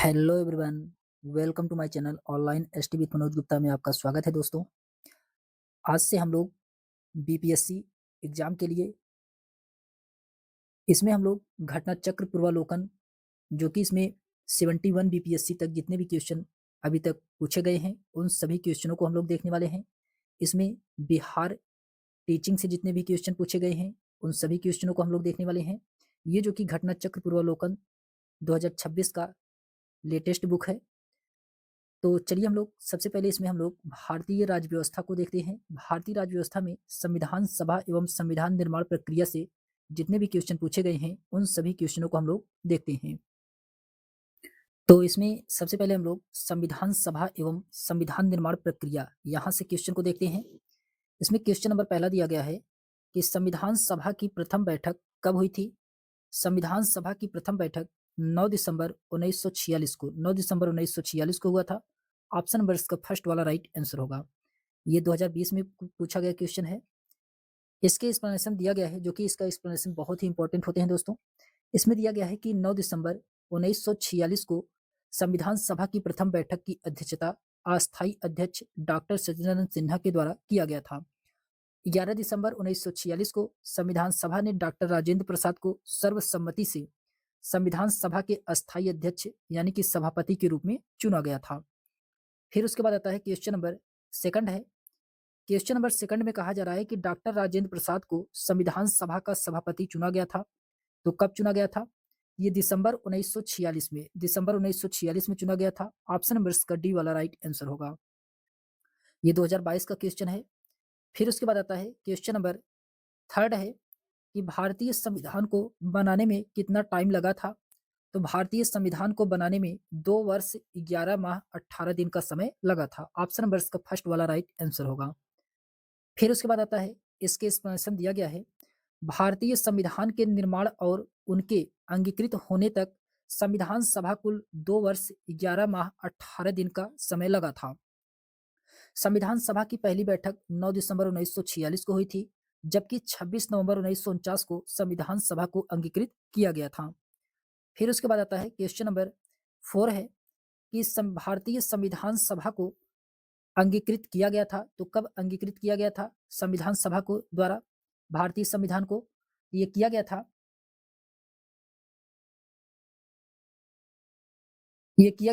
Hello everyone, welcome to my channel online ST with Manoj Gupta में आपका स्वागत है दोस्तों। आज से हम लोग बीपीएससी एग्जाम के लिए इसमें हम लोग घटना चक्र पूर्वावलोकन जो कि इसमें 71 बीपीएससी तक जितने भी क्वेश्चन अभी तक पूछे गए हैं उन सभी क्वेश्चनों को हम लोग देखने वाले हैं। इसमें बिहार टीचिंग से जितने भी क्वेश्चन पूछे गए हैं उन सभी क्वेश्चनों को हम लोग देखने वाले हैं। ये जो कि घटना चक्र पूर्वावलोकन 2026 का लेटेस्ट बुक है। तो चलिए हम लोग सबसे पहले इसमें हम लोग भारतीय राज्य व्यवस्था को देखते हैं। भारतीय राज्य व्यवस्था में संविधान सभा एवं संविधान निर्माण प्रक्रिया से जितने भी क्वेश्चन पूछे गए हैं उन सभी क्वेश्चनों को हम लोग देखते हैं। तो इसमें सबसे पहले हम लोग संविधान सभा एवं संविधान निर्माण प्रक्रिया यहाँ से क्वेश्चन को देखते हैं। इसमें क्वेश्चन नंबर पहला दिया गया है कि संविधान सभा की प्रथम बैठक कब हुई थी। संविधान सभा की प्रथम बैठक 9 दिसंबर 1946 को 9 दिसंबर 1946 को हुआ था। ऑप्शन नंबर इसका फर्स्ट वाला राइट आंसर होगा। ये 2020 में पूछा गया क्वेश्चन है। इसके एक्सप्लेनेशन दिया गया है जो कि इसका एक्सप्लेनेशन बहुत ही इंपॉर्टेंट होते हैं दोस्तों। इसमें दिया गया है कि 9 दिसंबर 1946 को संविधान सभा की प्रथम बैठक की अध्यक्षता अस्थायी अध्यक्ष डॉक्टर सचिदानंद सिन्हा के द्वारा किया गया था। 11 दिसंबर 1946 को संविधान सभा ने डॉक्टर राजेंद्र प्रसाद को सर्वसम्मति से संविधान सभा के अस्थायी अध्यक्ष यानी कि सभापति के रूप में चुना गया था। फिर उसके बाद आता है क्वेश्चन नंबर सेकंड है। क्वेश्चन नंबर सेकंड में कहा जा रहा है कि डॉक्टर राजेंद्र प्रसाद को संविधान सभा का सभापति चुना गया था। तो कब चुना गया था? ये दिसंबर 1946 में चुना गया था। ऑप्शन नंबर इसका डी वाला राइट आंसर होगा। ये 2022 का क्वेश्चन है। फिर उसके बाद आता है क्वेश्चन नंबर थर्ड है कि भारतीय संविधान को बनाने में कितना टाइम लगा था। तो भारतीय संविधान को बनाने में 2 वर्ष 11 माह 18 दिन का समय लगा था। ऑप्शन नंबर इसका फर्स्ट वाला राइट आंसर होगा। फिर उसके बाद आता है इसके एक्सप्लेनेशन दिया गया है। भारतीय संविधान के निर्माण और उनके अंगीकृत होने तक संविधान सभा कुल 2 वर्ष 11 माह 18 दिन का समय लगा था। संविधान सभा की पहली बैठक 9 दिसंबर 1946 को हुई थी, जबकि 26 नवंबर 1949 को संविधान सभा को अंगीकृत किया गया था। फिर उसके बाद आता है क्वेश्चन नंबर 4 है कि भारतीय संविधान सभा को अंगीकृत किया गया था। तो कब अंगीकृत किया गया था संविधान सभा को द्वारा भारतीय संविधान को? ये किया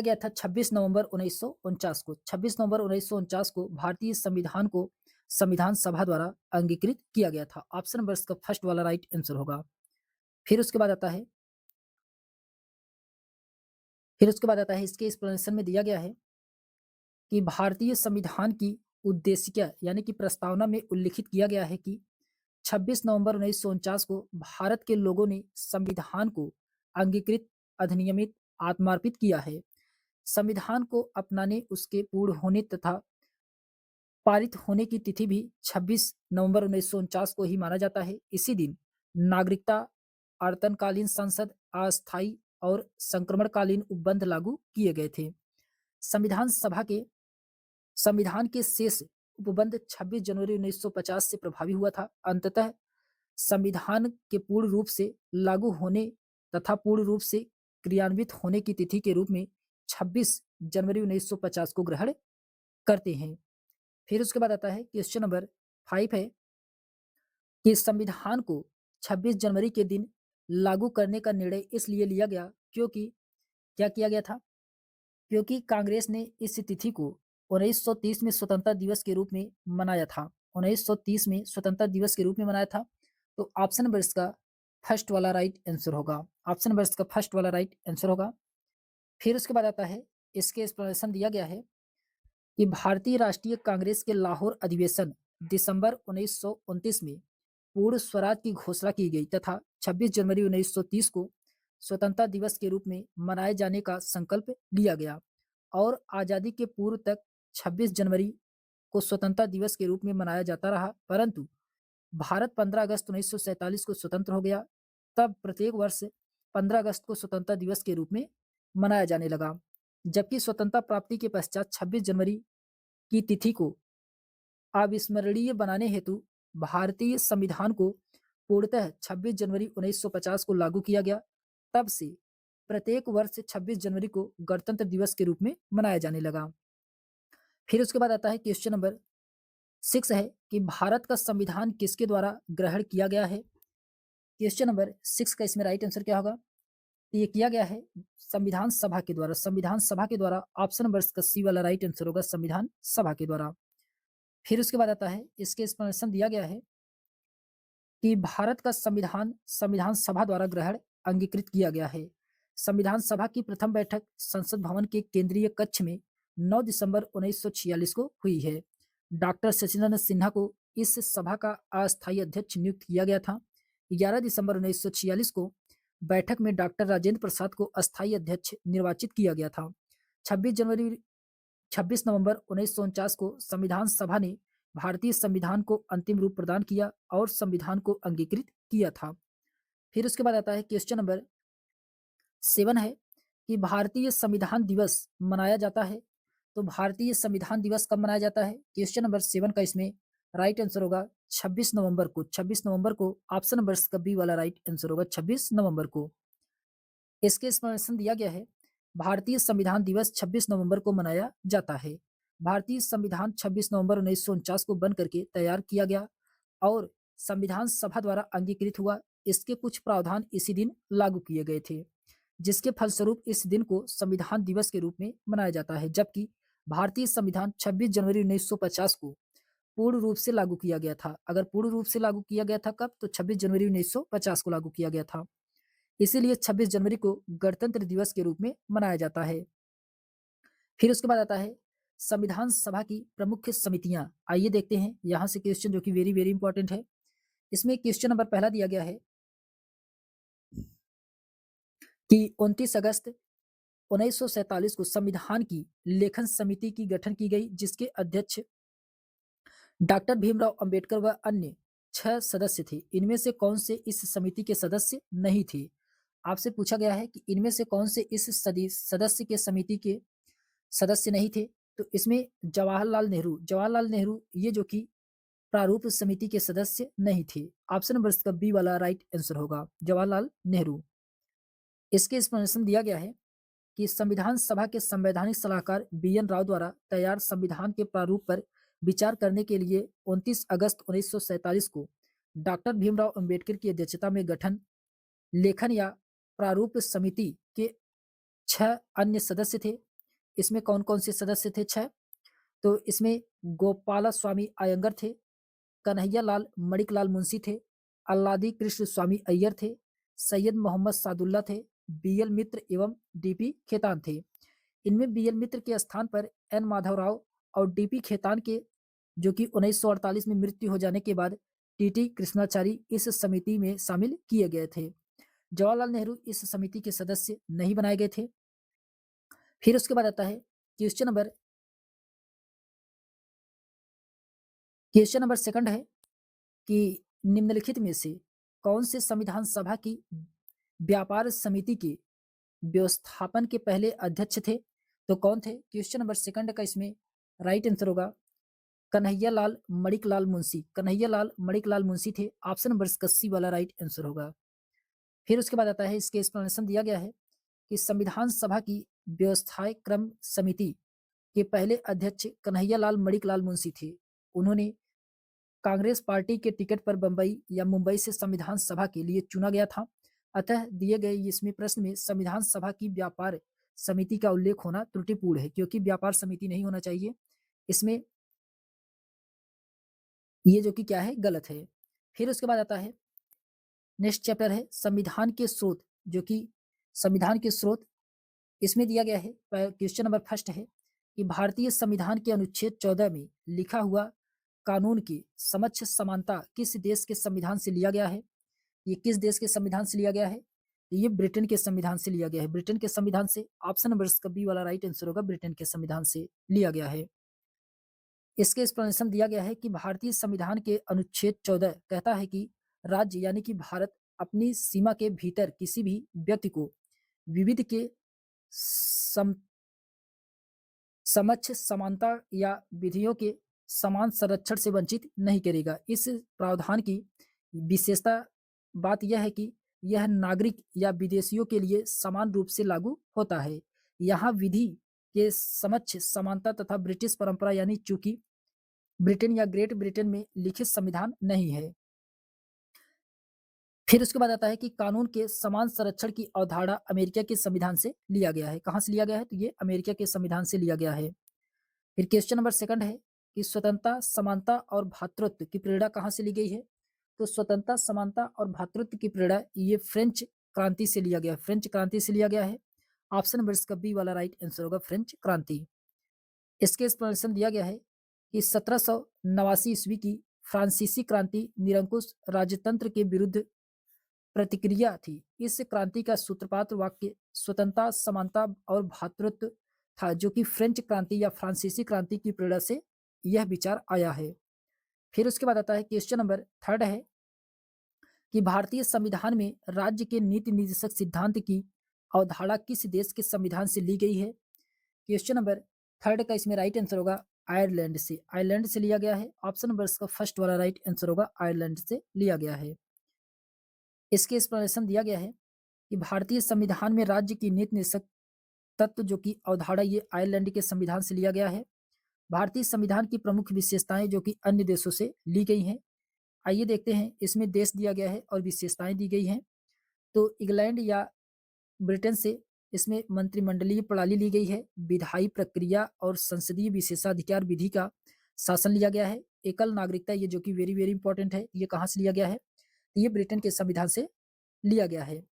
गया था 26 नवंबर 1949 को। 26 नवंबर 1949 को भारतीय संविधान को संविधान सभा द्वारा अंगीकृत किया गया था। ऑप्शन नंबर इसका फर्स्ट वाला राइट आंसर होगा। फिर उसके बाद आता है इसके एक्सप्लेनेशन में दिया गया है कि भारतीय संविधान की उद्देशिका यानी कि प्रस्तावना में उल्लिखित किया गया है कि 26 नवंबर 1949 को भारत के लोगों ने संविधान को अंगीकृत, अधिनियमित, आत्मार्पित किया है। संविधान को अपनाने, उसके पूर्ण होने तथा पारित होने की तिथि भी 26 नवंबर 1949 को ही माना जाता है। इसी दिन नागरिकता, आवर्तनकालीन संसद, अस्थायी और संक्रमणकालीन उपबंध लागू किए गए थे। संविधान के शेष उपबंध 26 जनवरी 1950 से प्रभावी हुआ था। अंततः संविधान के पूर्ण रूप से लागू होने तथा पूर्ण रूप से क्रियान्वित होने की तिथि के रूप में 26 जनवरी 1950 को ग्रहण करते हैं। फिर उसके बाद आता है क्वेश्चन नंबर 5 है कि संविधान को 26 जनवरी के दिन लागू करने का निर्णय इसलिए लिया गया क्योंकि क्या किया गया था? क्योंकि कांग्रेस ने इस तिथि को 1930 में स्वतंत्रता दिवस के रूप में मनाया था। 1930 में स्वतंत्रता दिवस के रूप में मनाया था। तो ऑप्शन नंबर इसका फर्स्ट वाला राइट आंसर होगा। ऑप्शन नंबर इसका फर्स्ट वाला राइट आंसर होगा। फिर उसके बाद आता है इसके एक्सप्लेनेशन दिया गया है कि भारतीय राष्ट्रीय कांग्रेस के लाहौर अधिवेशन दिसंबर 1929 में पूर्ण स्वराज की घोषणा की गई तथा 26 जनवरी 1930 को स्वतंत्रता दिवस के रूप में मनाए जाने का संकल्प लिया गया और आज़ादी के पूर्व तक 26 जनवरी को स्वतंत्रता दिवस के रूप में मनाया जाता रहा। परंतु भारत 15 अगस्त 1947 को स्वतंत्र हो गया। तब प्रत्येक वर्ष 15 अगस्त को स्वतंत्रता दिवस के रूप में मनाया जाने लगा, जबकि स्वतंत्रता प्राप्ति के पश्चात 26 जनवरी की तिथि को अविस्मरणीय बनाने हेतु भारतीय संविधान को पूर्णतः 26 जनवरी 1950 को लागू किया गया। तब से प्रत्येक वर्ष 26 जनवरी को गणतंत्र दिवस के रूप में मनाया जाने लगा। फिर उसके बाद आता है क्वेश्चन नंबर 6 है कि भारत का संविधान किसके द्वारा ग्रहण किया गया है? क्वेश्चन नंबर 6 का इसमें राइट आंसर क्या होगा? तो ये किया गया है संविधान सभा के द्वारा। संविधान सभा के द्वारा ऑप्शन नंबर का सी वाला राइट आंसर होगा, संविधान सभा के द्वारा। फिर उसके बाद आता है, इसके एक्सप्लेनेशन दिया गया है कि भारत का संविधान संविधान सभा द्वारा ग्रहण अंगीकृत किया गया है। संविधान सभा की प्रथम बैठक संसद भवन के केंद्रीय कक्ष में 9 दिसंबर 1946 को हुई है। डॉक्टर सचिदानंद सिन्हा को इस सभा का अस्थायी अध्यक्ष नियुक्त किया गया था। 11 दिसंबर 1946 को बैठक में डॉक्टर राजेंद्र प्रसाद को अस्थायी अध्यक्ष निर्वाचित किया गया था। 26 नवंबर 1949 को संविधान सभा ने भारतीय संविधान को अंतिम रूप प्रदान किया और संविधान को अंगीकृत किया था। फिर उसके बाद आता है क्वेश्चन नंबर 7 है कि भारतीय संविधान दिवस मनाया जाता है। तो भारतीय संविधान दिवस कब मनाया जाता है? क्वेश्चन नंबर 7 का इसमें राइट आंसर होगा 26 नवंबर को। 26 नवंबर को ऑप्शन नंबर का बी वाला राइट आंसर होगा, 26 नवंबर को। इसके एक्सप्लेनेशन दिया गया है, भारतीय संविधान दिवस 26 नवंबर को मनाया जाता है। भारतीय संविधान 26 नवंबर 1949 को बन करके तैयार किया गया और संविधान सभा द्वारा अंगीकृत हुआ। इसके कुछ प्रावधान इसी दिन लागू किए गए थे, जिसके फलस्वरूप इस दिन को संविधान दिवस के रूप में मनाया जाता है। जबकि भारतीय संविधान 26 जनवरी 1950 को पूर्ण रूप से लागू किया गया था। अगर पूर्ण रूप से लागू किया गया था कब? तो 26 जनवरी 1950 को लागू किया गया था। इसीलिए 26 जनवरी को गणतंत्र दिवस के रूप में मनाया जाता है। फिर उसके बाद आता है संविधान सभा की प्रमुख समितियां। आइए देखते हैं यहां से क्वेश्चन जो कि वेरी वेरी इंपॉर्टेंट है। इसमें क्वेश्चन नंबर पहला दिया गया है कि 29 अगस्त 1947 को संविधान की लेखन समिति की गठन की गई, जिसके अध्यक्ष डॉक्टर भीमराव अंबेडकर व अन्य 6 सदस्य थे। इनमें से कौन से इस समिति के सदस्य नहीं थे? आपसे पूछा गया है कि इनमें से कौन से इस सदस्य के समिति के सदस्य नहीं थे। तो इसमें जवाहरलाल नेहरू ये जो कि प्रारूप समिति के सदस्य नहीं थे। ऑप्शन नंबर इसका बी वाला राइट आंसर होगा, जवाहरलाल नेहरू। इसके एक्सप्लेनेशन दिया गया है कि संविधान सभा के संवैधानिक सलाहकार बी.एन. राव द्वारा तैयार संविधान के प्रारूप पर विचार करने के लिए 29 अगस्त 1947 को डॉक्टर भीमराव अंबेडकर की अध्यक्षता में गठन लेखन या प्रारूप समिति के 6 अन्य सदस्य थे। इसमें कौन कौन से सदस्य थे? 6। तो इसमें गोपाला स्वामी अयंगर थे, कन्हैया लाल मणिकलाल मुंशी थे, अल्लादी कृष्ण स्वामी अय्यर थे, सैयद मोहम्मद सादुल्ला थे, बी.एल. मित्र एवं डी.पी. खेतान थे। इनमें बी.एल. मित्र के स्थान पर एन. माधवराव और डी.पी. खेतान के जो कि 1948 में मृत्यु हो जाने के बाद टी.टी. कृष्णाचारी इस समिति में शामिल किए गए थे। जवाहरलाल नेहरू इस समिति के सदस्य नहीं बनाए गए थे। फिर उसके बाद आता है क्वेश्चन नंबर सेकंड है कि निम्नलिखित में से कौन से संविधान सभा की व्यापार समिति के व्यवस्थापन के पहले अध्यक्ष थे? तो कौन थे? क्वेश्चन नंबर सेकंड का इसमें राइट आंसर होगा कन्हैया लाल मणिकलाल मुंशी। कन्हैया लाल मणिकलाल मुंशी थे। ऑप्शन नंबर इसका सी वाला राइट आंसर होगा। फिर उसके बाद आता है, इसके एक्सप्लेनेशन दिया गया है कि संविधान सभा की व्यवस्थाय क्रम समिति के पहले अध्यक्ष कन्हैया लाल मणिकलाल मुंशी थे। उन्होंने कांग्रेस पार्टी के टिकट पर बंबई या मुंबई से संविधान सभा के लिए चुना गया था। अतः दिए गए इसमें प्रश्न में संविधान सभा की व्यापार समिति का उल्लेख होना त्रुटिपूर्ण है, क्योंकि व्यापार समिति नहीं होना चाहिए। इसमें ये जो कि क्या है, गलत है। फिर उसके बाद आता है नेक्स्ट चैप्टर है संविधान के स्रोत, जो कि संविधान के स्रोत इसमें दिया गया है। क्वेश्चन नंबर फर्स्ट है कि भारतीय संविधान के अनुच्छेद 14 में लिखा हुआ कानून की समक्ष समानता किस देश के संविधान से लिया गया है? ये किस देश के संविधान से लिया गया है? ये ब्रिटेन के संविधान से लिया गया है। ब्रिटेन के संविधान से ऑप्शन नंबर इसका बी वाला राइट आंसर होगा, ब्रिटेन के संविधान से लिया गया है। इसके एक्सप्लेनेशन दिया गया है कि भारतीय संविधान के अनुच्छेद 14 कहता है कि राज्य यानी कि भारत अपनी सीमा के भीतर किसी भी व्यक्ति को विविध के सम समक्ष समानता या विधियों के समान संरक्षण से वंचित नहीं करेगा। इस प्रावधान की विशेषता बात यह है कि यह नागरिक या विदेशियों के लिए समान रूप से लागू होता है। यहाँ विधि के समक्ष समानता तथा ब्रिटिश परंपरा यानी चूंकि ब्रिटेन या ग्रेट ब्रिटेन में लिखित संविधान नहीं है। फिर उसके बाद आता है कि कानून के समान संरक्षण की अवधारणा अमेरिका के संविधान से लिया गया है। कहाँ से लिया गया है? तो ये अमेरिका के संविधान से लिया गया है। फिर क्वेश्चन नंबर सेकंड है कि स्वतंत्रता, समानता और भ्रातृत्व की प्रेरणा कहाँ से ली गई है? तो स्वतंत्रता, समानता और भ्रातृत्व की प्रेरणा ये फ्रेंच क्रांति से लिया गया है। फ्रेंच क्रांति से लिया गया है। ऑप्शन नंबर इसका बी वाला राइट आंसर होगा, फ्रेंच क्रांति। इसके एक्सप्लेनेशन दिया गया है कि 1789 ईस्वी की फ्रांसीसी क्रांति निरंकुश राजतंत्र के विरुद्ध प्रतिक्रिया थी। इस क्रांति का सूत्रपात वाक्य स्वतंत्रता, समानता और भ्रातृत्व था, जो कि फ्रेंच क्रांति या फ्रांसीसी क्रांति की प्रेरणा से यह विचार आया है। फिर उसके बाद आता है क्वेश्चन नंबर थर्ड है कि भारतीय संविधान में राज्य के नीति निर्देशक सिद्धांत की अवधारणा किस देश के संविधान से ली गई है? क्वेश्चन नंबर थर्ड का इसमें राइट आंसर होगा आयरलैंड से। आयरलैंड से लिया गया है। ऑप्शन नंबर इसका फर्स्ट वाला राइट आंसर होगा, आयरलैंड से लिया गया है। इसके एक्सप्लेनेशन दिया गया है कि भारतीय संविधान में राज्य की नीति निर्देशक तत्व जो कि अवधारणा ये आयरलैंड के संविधान से लिया गया है। भारतीय संविधान की प्रमुख विशेषताएं जो कि अन्य देशों से ली गई हैं। आइए देखते हैं, इसमें देश दिया गया है और विशेषताएं दी गई हैं। तो इंग्लैंड या ब्रिटेन से इसमें मंत्रिमंडलीय प्रणाली ली गई है। विधायी प्रक्रिया और संसदीय विशेषाधिकार विधि का शासन लिया गया है। एकल नागरिकता, ये जो कि वेरी वेरी इंपॉर्टेंट है, ये कहाँ से लिया गया है? ये ब्रिटेन के संविधान से लिया गया है।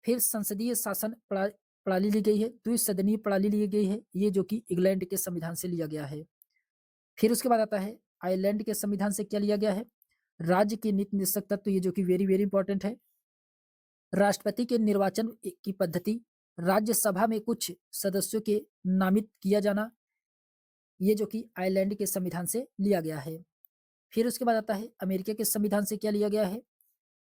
फिर संसदीय शासन प्रणाली ली गई है। द्विसदनीय प्रणाली ली गई है, ये जो कि इंग्लैंड के संविधान से लिया गया है। फिर उसके बाद आता है आयरलैंड के संविधान से क्या लिया गया है? राज्य की नीति निर्देशक तत्व, ये जो कि वेरी वेरी इंपॉर्टेंट है। राष्ट्रपति के निर्वाचन की पद्धति, राज्यसभा में कुछ सदस्यों के नामित किया जाना, ये जो कि आयरलैंड के संविधान से लिया गया है। फिर उसके बाद आता है अमेरिका के संविधान से क्या लिया गया है?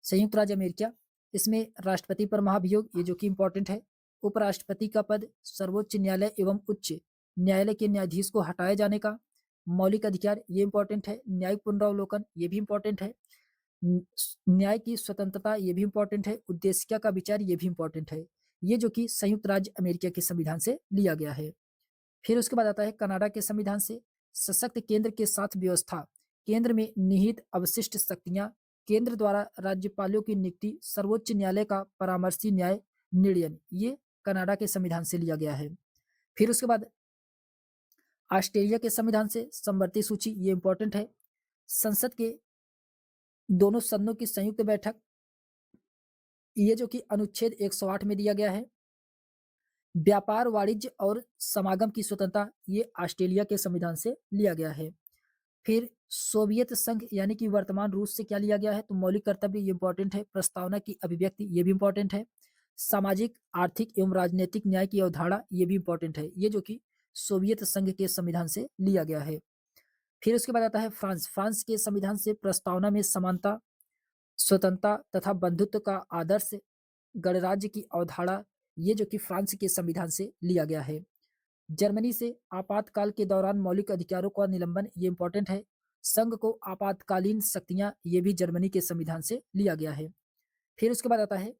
संयुक्त राज्य अमेरिका, इसमें राष्ट्रपति पर महाभियोग, ये जो कि इंपॉर्टेंट है। उपराष्ट्रपति का पद, सर्वोच्च न्यायालय एवं उच्च न्यायालय के न्यायाधीश को हटाए जाने का मौलिक अधिकार, ये इंपॉर्टेंट है। न्यायिक पुनरावलोकन, ये भी इंपॉर्टेंट है। न्याय की स्वतंत्रता, ये भी इंपॉर्टेंट है। उद्देशिका का विचार, ये भी इंपॉर्टेंट है। ये जो कि संयुक्त राज्य अमेरिका के संविधान से लिया गया है। फिर उसके बाद आता है कनाडा के संविधान से सशक्त केंद्र के साथ व्यवस्था, केंद्र में निहित अवशिष्ट शक्तियां, केंद्र द्वारा राज्यपालों की नियुक्ति, सर्वोच्च न्यायालय का परामर्शी न्याय निर्णय, ये कनाडा के संविधान से लिया गया है। फिर उसके बाद ऑस्ट्रेलिया के संविधान से समवर्ती सूची, ये इंपॉर्टेंट है। संसद के दोनों सदनों की संयुक्त बैठक, ये जो कि अनुच्छेद 108 में दिया गया है। व्यापार, वाणिज्य और समागम की स्वतंत्रता, ये ऑस्ट्रेलिया के संविधान से लिया गया है। फिर सोवियत संघ यानी कि वर्तमान रूस से क्या लिया गया है? तो मौलिक कर्तव्य, ये इंपॉर्टेंट है। प्रस्तावना की अभिव्यक्ति, ये भी इंपॉर्टेंट है। सामाजिक, आर्थिक एवं राजनीतिक न्याय की अवधारणा, ये भी इंपॉर्टेंट है। ये जो कि सोवियत संघ के संविधान से लिया गया है। फिर उसके बाद आता है फ्रांस। फ्रांस के संविधान से प्रस्तावना में समानता, स्वतंत्रता तथा बंधुत्व का आदर्श गणराज्य की अवधारणा, ये जो कि फ्रांस के संविधान से लिया गया है। जर्मनी से आपातकाल के दौरान मौलिक अधिकारों का निलंबन, ये इंपॉर्टेंट है। संघ को आपातकालीन शक्तियां, ये भी जर्मनी के संविधान से लिया गया है। फिर उसके बाद आता है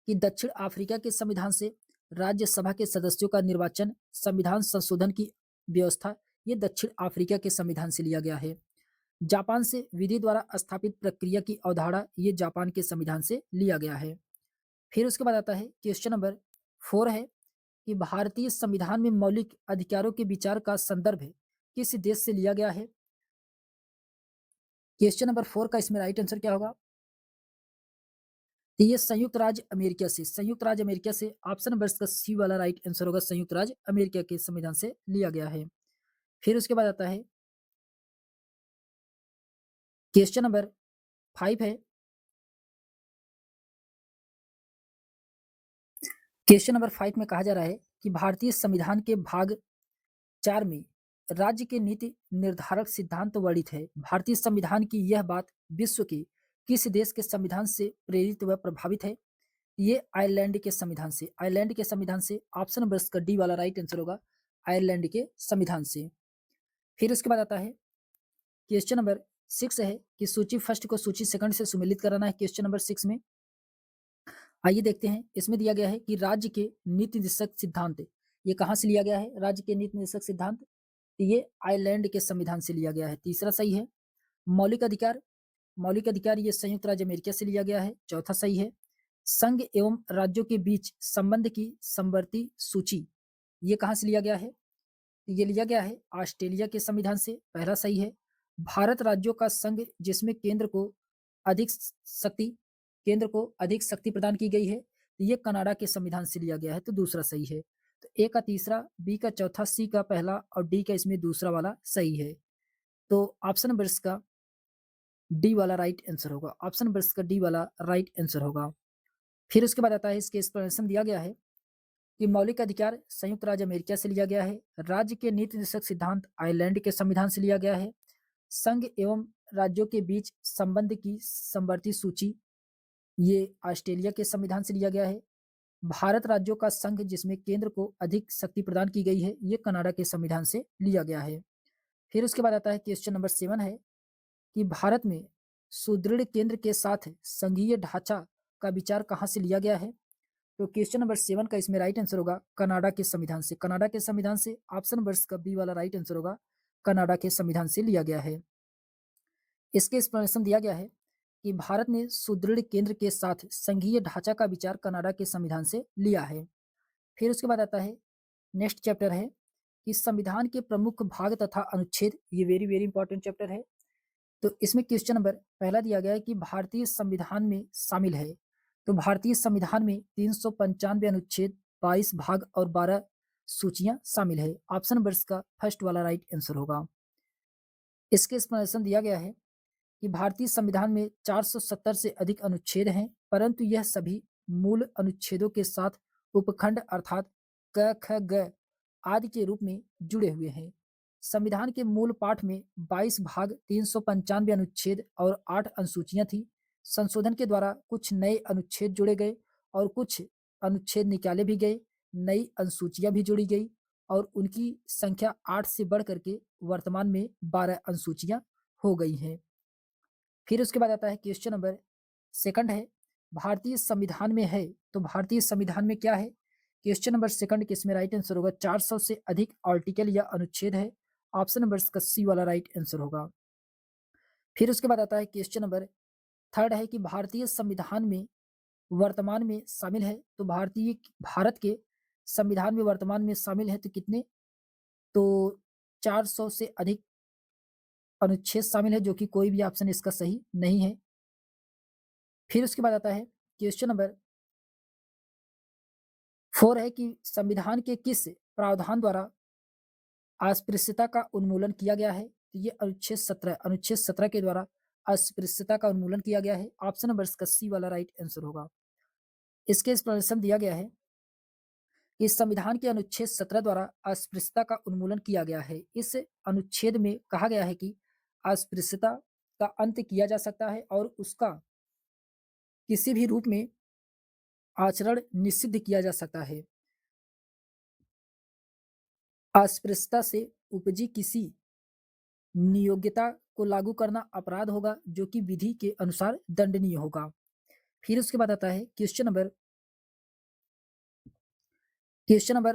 कि दक्षिण अफ्रीका के संविधान से राज्यसभा के सदस्यों का निर्वाचन, संविधान संशोधन की व्यवस्था, ये दक्षिण अफ्रीका के संविधान से लिया गया है। जापान से विधि द्वारा स्थापित प्रक्रिया की अवधारणा, ये जापान के संविधान से लिया गया है। फिर उसके बाद आता है क्वेश्चन नंबर 4 है कि भारतीय संविधान में मौलिक अधिकारों के विचार का संदर्भ किस देश से लिया गया है? क्वेश्चन नंबर 4 का इसमें राइट आंसर क्या होगा? तो ये संयुक्त राज्य अमेरिका से, संयुक्त राज्य अमेरिका से ऑप्शन नंबर इसका सी वाला राइट आंसर होगा, संयुक्त राज्य अमेरिका के संविधान से लिया गया है। फिर उसके बाद आता है क्वेश्चन नंबर 5 है। क्वेश्चन नंबर 5 में कहा जा रहा है कि भारतीय संविधान के भाग 4 में राज्य के नीति निर्धारक सिद्धांत वर्णित है। भारतीय संविधान की यह बात विश्व के किस देश के संविधान से प्रेरित व प्रभावित है? ये आयरलैंड के संविधान से, आयरलैंड के संविधान से। ऑप्शन नंबर इसका डी वाला राइट आंसर होगा, आयरलैंड के संविधान से। फिर उसके बाद आता है क्वेश्चन नंबर 6 है कि सूची फर्स्ट को सूची सेकंड से सुमेलित कराना है। क्वेश्चन नंबर 6 में आइए देखते हैं, इसमें दिया गया है कि राज्य के नीति निर्देशक सिद्धांत, ये कहाँ से लिया गया है? राज्य के नीति निर्देशक सिद्धांत, तो ये आयरलैंड के संविधान से लिया गया है। तीसरा सही है। मौलिक अधिकार, मौलिक अधिकार ये संयुक्त राज्य अमेरिका से लिया गया है। चौथा सही है। संघ एवं राज्यों के बीच संबंध की समवर्ती सूची, ये कहाँ से लिया गया है? ये लिया गया है ऑस्ट्रेलिया के संविधान से। पहला सही है। भारत राज्यों का संघ जिसमें केंद्र को अधिक शक्ति प्रदान की गई है, ये कनाडा के संविधान से लिया गया है, तो दूसरा सही है। तो ए का तीसरा, बी का चौथा, सी का पहला और डी का इसमें दूसरा वाला सही है। तो ऑप्शन नंबर इसका डी वाला राइट आंसर होगा। ऑप्शन नंबर इसका डी वाला राइट आंसर होगा। फिर उसके बाद आता है, इसके एक्सप्लेनेशन दिया गया है कि मौलिक अधिकार संयुक्त राज्य अमेरिका से लिया गया है। राज्य के नीति निर्देशक सिद्धांत आयरलैंड के संविधान से लिया गया है। संघ एवं राज्यों के बीच संबंध की समवर्ती सूची, ये ऑस्ट्रेलिया के संविधान से लिया गया है। भारत राज्यों का संघ जिसमें केंद्र को अधिक शक्ति प्रदान की गई है, ये कनाडा के संविधान से लिया गया है। फिर उसके बाद आता है क्वेश्चन नंबर 7 है कि भारत में सुदृढ़ केंद्र के साथ संघीय ढांचा का विचार कहाँ से लिया गया है? तो क्वेश्चन नंबर 7 का इसमें राइट आंसर होगा कनाडा के संविधान से। कनाडा के संविधान से ऑप्शन नंबर का बी वाला राइट आंसर होगा, कनाडा के संविधान से लिया गया है। इसके एक्सप्लेनेशन दिया गया है कि भारत ने सुदृढ़ केंद्र के साथ संघीय ढांचा का विचार कनाडा के संविधान से लिया है। फिर उसके बाद आता है, नेक्स्ट चैप्टर है कि संविधान के प्रमुख भाग तथा अनुच्छेद, ये वेरी वेरी इंपॉर्टेंट चैप्टर है। तो इसमें क्वेश्चन नंबर पहला दिया गया है कि भारतीय संविधान में शामिल है। तो भारतीय संविधान में 395 अनुच्छेद, 22 भाग और 12 सूचियां शामिल है। ऑप्शन नंबर का फर्स्ट वाला राइट आंसर होगा। इसके एक्सप्लेनेशन दिया गया है कि भारतीय संविधान में 470 से अधिक अनुच्छेद हैं, परंतु यह सभी मूल अनुच्छेदों के साथ उपखंड अर्थात क ख ग आदि के रूप में जुड़े हुए हैं। संविधान के मूल पाठ में 22 भाग, 395 अनुच्छेद और 8 अनुसूचियां थी। संशोधन के द्वारा कुछ नए अनुच्छेद जोड़े गए और कुछ अनुच्छेद निकाले भी गए। नई अनुसूचियां भी जोड़ी गई और उनकी संख्या 8 से बढ़ करके वर्तमान में 12 अनुसूचियां हो गई हैं। फिर उसके बाद आता है क्वेश्चन नंबर 2 है, भारतीय संविधान में है, तो भारतीय संविधान में क्या है? क्वेश्चन नंबर 2 के इसमें राइट आंसर होगा 400 से अधिक आर्टिकल या अनुच्छेद है। ऑप्शन नंबर का सी वाला राइट आंसर होगा। फिर उसके बाद आता है क्वेश्चन नंबर 3 है कि भारतीय संविधान में वर्तमान में शामिल है, तो भारत के संविधान में वर्तमान में शामिल है तो कितने? तो 400 से अधिक अनुच्छेद शामिल है, जो कि कोई भी ऑप्शन इसका सही नहीं है। फिर उसके बाद आता है क्वेश्चन नंबर 4 है कि संविधान के किस प्रावधान द्वारा अस्पृश्यता का उन्मूलन किया गया है? तो ये अनुच्छेद 17 के द्वारा अस्पृश्यता का उन्मूलन किया गया है। ऑप्शन नंबर इसका सी वाला राइट आंसर होगा। इसके एक्सप्लेनेशन दिया गया है कि संविधान के अनुच्छेद 17 द्वारा अस्पृश्यता का उन्मूलन किया गया है। इस अनुच्छेद में कहा गया है कि अस्पृश्यता का अंत किया जा सकता है और उसका किसी भी रूप में आचरण निषिद्ध किया जा सकता है। अस्पृश्यता से उपजी किसी नियोग्यता को लागू करना अपराध होगा, जो कि विधि के अनुसार दंडनीय होगा। फिर उसके बाद आता है क्वेश्चन नंबर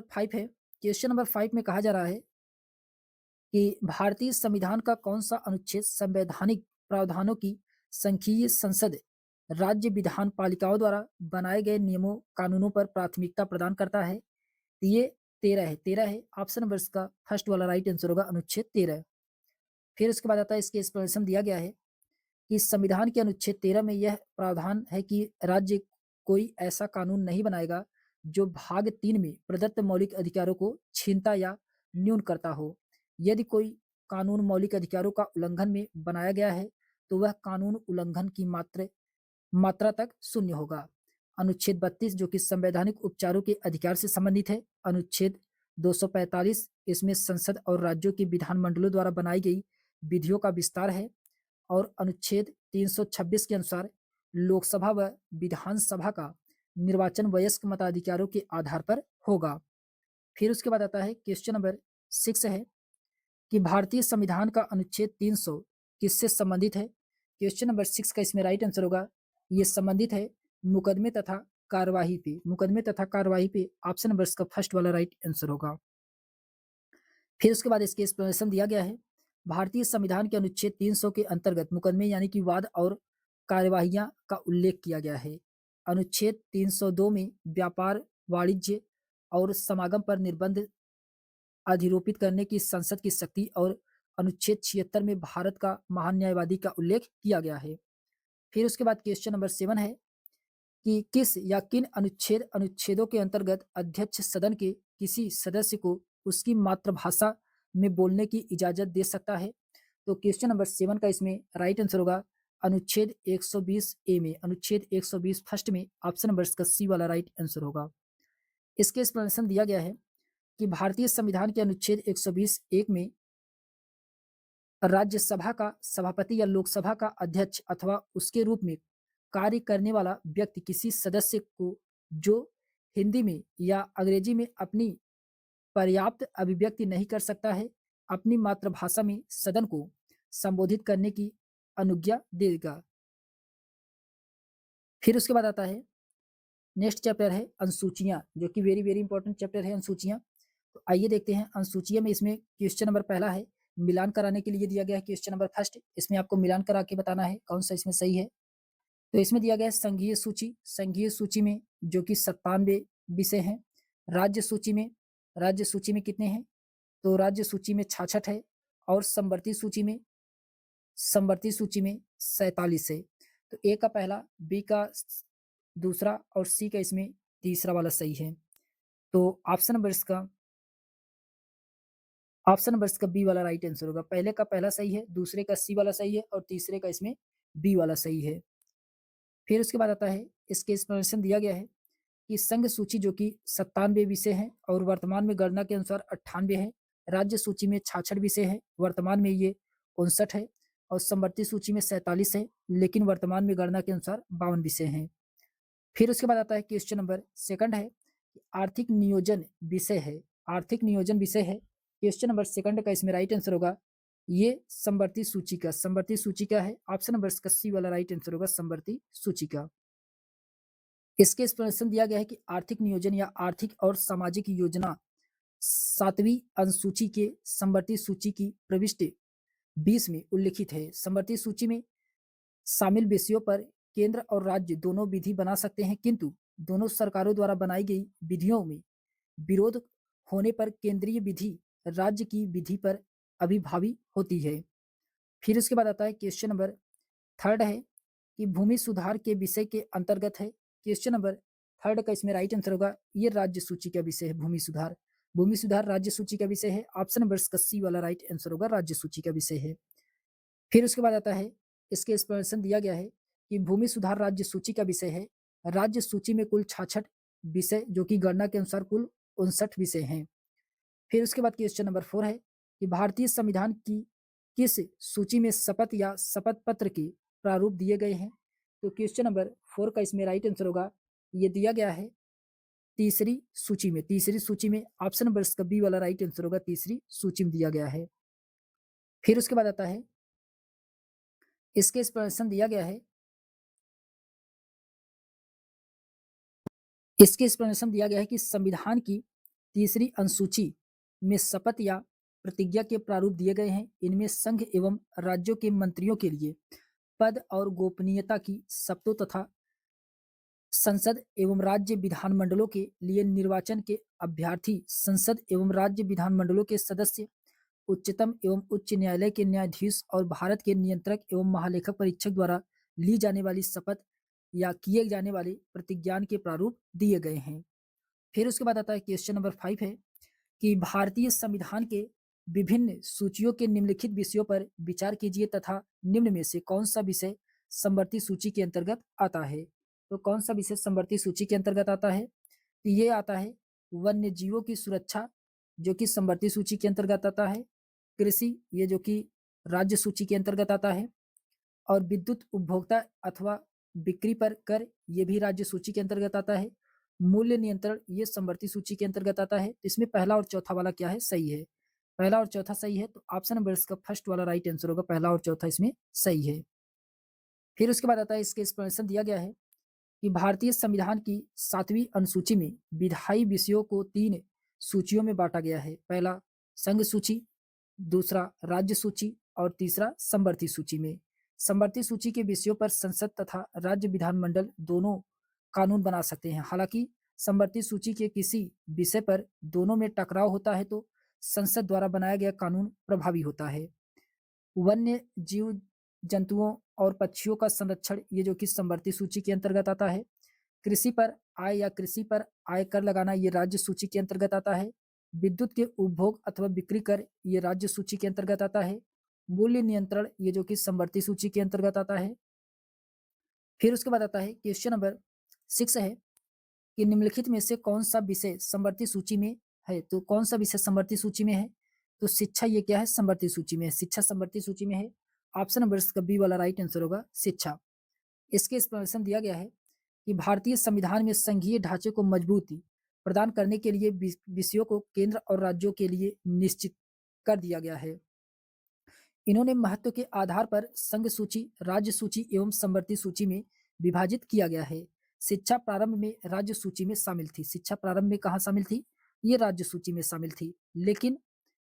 5 है। क्वेश्चन नंबर 5 में कहा जा रहा है कि भारतीय संविधान का कौन सा अनुच्छेद संवैधानिक प्रावधानों की संघीय संसद राज्य विधान पालिकाओं द्वारा बनाए गए नियमों कानूनों पर प्राथमिकता प्रदान करता है? ये 13 है। ऑप्शन नंबर का फर्स्ट वाला राइट आंसर होगा अनुच्छेद 13। फिर उसके बाद आता है, इसके एक्सप्लेनेशन दिया गया है कि संविधान के अनुच्छेद 13 में यह प्रावधान है कि राज्य कोई ऐसा कानून नहीं बनाएगा जो भाग 3 में प्रदत्त मौलिक अधिकारों को छीनता या न्यून करता हो। यदि कोई कानून मौलिक अधिकारों का उल्लंघन में बनाया गया है, तो वह कानून उल्लंघन की मात्रा तक शून्य होगा। अनुच्छेद 32 जो कि संवैधानिक उपचारों के अधिकार से संबंधित है। अनुच्छेद 245 इसमें संसद और राज्यों के विधानमंडलों द्वारा बनाई गई विधियों का विस्तार है। और अनुच्छेद 326 के अनुसार लोकसभा व विधानसभा का निर्वाचन वयस्क मताधिकारों के आधार पर होगा। फिर उसके बाद आता है क्वेश्चन नंबर 6 है कि भारतीय संविधान का अनुच्छेद 300 किससे संबंधित है? क्वेश्चन नंबर 6 का इसमें राइट आंसर होगा, ये संबंधित है मुकदमे तथा कार्यवाही पे, मुकदमे तथा कार्यवाही पे ऑप्शन नंबर इसका फर्स्ट वाला राइट आंसर होगा। फिर उसके बाद इसके एक्सप्लेनेशन दिया गया है। भारतीय संविधान के अनुच्छेद 300 के अंतर्गत मुकदमे यानी कि वाद और कार्यवाहियां का उल्लेख किया गया है। अनुच्छेद 302 में व्यापार, वाणिज्य और समागम पर निर्बंध अधिरोपित करने की संसद की शक्ति और अनुच्छेद 76 में भारत का महान न्यायवादी का उल्लेख किया गया है। फिर उसके बाद क्वेश्चन नंबर 7 है कि किस या किन अनुच्छेदों के अंतर्गत अध्यक्ष सदन के किसी सदस्य को उसकी मातृभाषा में बोलने की इजाजत दे सकता है। तो क्वेश्चन नंबर 7 का इसमें राइट आंसर होगा अनुच्छेद 120 ए में, अनुच्छेद 120 फर्स्ट में ऑप्शन नंबर इसका सी वाला राइट आंसर होगा। इसके एक्सप्लेनेशन दिया गया है कि भारतीय संविधान के अनुच्छेद 120 एक में राज्यसभा का सभापति या लोकसभा का अध्यक्ष अथवा उसके रूप में कार्य करने वाला व्यक्ति किसी सदस्य को जो हिंदी में या अंग्रेजी में अपनी पर्याप्त अभिव्यक्ति नहीं कर सकता है, अपनी मातृभाषा में सदन को संबोधित करने की अनुज्ञा देगा। फिर उसके बाद आता है नेक्स्ट चैप्टर है अनुसूचियां, जो कि वेरी वेरी इंपॉर्टेंट चैप्टर है अनुसूचियां। तो आइए देखते हैं अनुसूचियां में इसमें क्वेश्चन नंबर पहला है मिलान कराने के लिए दिया गया है। क्वेश्चन नंबर फर्स्ट, इसमें आपको मिलान करा के बताना है कौन सा इसमें सही है। तो इसमें दिया गया है संघीय सूची, संघीय सूची में जो कि 97 विषय हैं। राज्य सूची में कितने हैं? तो राज्य सूची में 66 है और संवर्ती सूची में 47 है। तो ए का पहला, बी का दूसरा और सी का इसमें तीसरा वाला सही है। तो ऑप्शन नंबर इसका बी वाला राइट आंसर होगा। पहले का पहला सही है, दूसरे का सी वाला सही है और तीसरे का इसमें बी वाला सही है। फिर उसके बाद आता है इसके एक्सप्लेनेशन दिया गया है कि संघ सूची जो कि 97 विषय है और वर्तमान में गणना के अनुसार 98 है। राज्य सूची में 66 विषय है, वर्तमान में ये 59 है और संवर्ती सूची में 47 है, लेकिन वर्तमान में गणना के अनुसार 52 विषय हैं। फिर उसके बाद आता है क्वेश्चन नंबर सेकंड है आर्थिक नियोजन विषय है। आर्थिक नियोजन विषय है। क्वेश्चन नंबर सेकंड का इसमें राइट आंसर होगा ये संवर्ती सूची का है। ऑप्शन नंबर इसका सी वाला राइट आंसर होगा संवर्ती सूची का। इसके एक्सप्लेनेशन दिया गया है कि आर्थिक नियोजन या आर्थिक और सामाजिक योजना 7वीं अनुसूची के संवर्ती सूची की प्रविष्टि 20 में उल्लिखित है। संवर्ती सूची में शामिल विषयों पर केंद्र और राज्य दोनों विधि बना सकते हैं, किंतु दोनों सरकारों द्वारा बनाई गई विधियों में विरोध होने पर केंद्रीय विधि राज्य की विधि पर अभिभावी होती है। फिर उसके बाद आता है क्वेश्चन नंबर थर्ड है कि भूमि सुधार के विषय के अंतर्गत है। क्वेश्चन नंबर थर्ड का इसमें राइट आंसर होगा ये राज्य सूची का विषय है। भूमि सुधार राज्य सूची का विषय है। ऑप्शन नंबर इसका सी वाला राइट आंसर होगा राज्य सूची का विषय है। फिर उसके बाद आता है इसके एक्सप्लेनेशन दिया गया है कि भूमि सुधार राज्य सूची का विषय है। राज्य सूची में कुल 66 विषय जो कि गणना के अनुसार कुल 59 विषय हैं। फिर उसके बाद क्वेश्चन नंबर 4 है कि भारतीय संविधान की किस सूची में शपथ या शपथ पत्र के प्रारूप दिए गए हैं। तो क्वेश्चन नंबर 4 का इसमें राइट आंसर होगा ये दिया गया है तीसरी सूची में ऑप्शन नंबर इसका बी वाला राइट आंसर होगा तीसरी सूची में दिया गया है। फिर उसके बाद आता है इसके एक्सप्लेनेशन दिया गया है कि संविधान की तीसरी अनुसूची में शपथ या प्रतिज्ञा के प्रारूप दिए गए हैं। इनमें संघ एवं राज्यों के मंत्रियों के लिए पद और गोपनीयता की शर्तों तथा संसद एवं राज्य विधानमंडलों के लिए निर्वाचन के अभ्यर्थी, संसद एवं राज्य विधानमंडलों के सदस्य, उच्चतम एवं उच्च न्यायालय के न्यायाधीश और भारत के नियंत्रक एवं महालेखक परीक्षक द्वारा ली जाने वाली शपथ या किए जाने वाले प्रतिज्ञान के प्रारूप दिए गए हैं। फिर उसके बाद आता है क्वेश्चन नंबर 5 है कि भारतीय संविधान के विभिन्न सूचियों के निम्नलिखित विषयों पर विचार कीजिए तथा निम्न में से कौन सा विषय समवर्ती सूची के अंतर्गत आता है। तो कौन सा विषय समवर्ती सूची के अंतर्गत आता है? तो ये आता है वन्य जीवों की सुरक्षा जो कि समवर्ती सूची के अंतर्गत आता है, कृषि ये जो कि राज्य सूची के अंतर्गत आता है, और विद्युत उपभोक्ता अथवा बिक्री पर कर ये भी राज्य सूची के अंतर्गत आता है, मूल्य नियंत्रण ये समवर्ती सूची के अंतर्गत आता है। इसमें पहला और चौथा वाला क्या है? सही है। पहला और चौथा सही है, तो ऑप्शन नंबर इसका फर्स्ट वाला राइट आंसर होगा, पहला और चौथा इसमें सही है। फिर उसके बाद आता है इसके एक्सप्लेनेशन दिया गया है कि भारतीय संविधान की 7वीं अनुसूची में विधायी विषयों को 3 सूचियों में बाँटा गया है। पहला संघ सूची, दूसरा राज्य सूची और तीसरा समवर्ती सूची में। समवर्ती सूची के विषयों पर संसद तथा राज्य विधानमंडल दोनों कानून बना सकते हैं। हालाँकि समवर्ती सूची के किसी विषय पर दोनों में टकराव होता है तो संसद द्वारा बनाया गया कानून प्रभावी होता है। वन्य जीव जंतुओं और पक्षियों का संरक्षण, ये जो कि समवर्ती सूची के अंतर्गत आता है। कृषि पर आय या कृषि पर आयकर लगाना, ये राज्य सूची के अंतर्गत आता है। विद्युत के उपभोग अथवा बिक्री कर, ये राज्य सूची के अंतर्गत आता है। मूल्य नियंत्रण, ये जो कि समवर्ती सूची के अंतर्गत आता है। फिर उसके बाद आता है क्वेश्चन नंबर 6 है कि निम्नलिखित में से कौन सा विषय समवर्ती सूची में है? तो कौन सा विषय समवर्ती सूची में है? तो शिक्षा, ये क्या है? समवर्ती सूची में है। शिक्षा समवर्ती सूची में है। ऑप्शन नंबर इसका बी वाला राइट आंसर होगा, शिक्षा। इसके एक्सप्लेनेशन दिया गया है कि भारतीय संविधान में संघीय ढांचे को मजबूती प्रदान करने के लिए विषयों को केंद्र और राज्यों के लिए निश्चित कर दिया गया है। इन्होंने महत्व के आधार पर संघ सूची, राज्य सूची एवं समवर्ती सूची में विभाजित किया गया है। शिक्षा प्रारंभ में राज्य सूची में शामिल थी। शिक्षा प्रारंभ में कहाँ शामिल थी? ये राज्य सूची में शामिल थी। लेकिन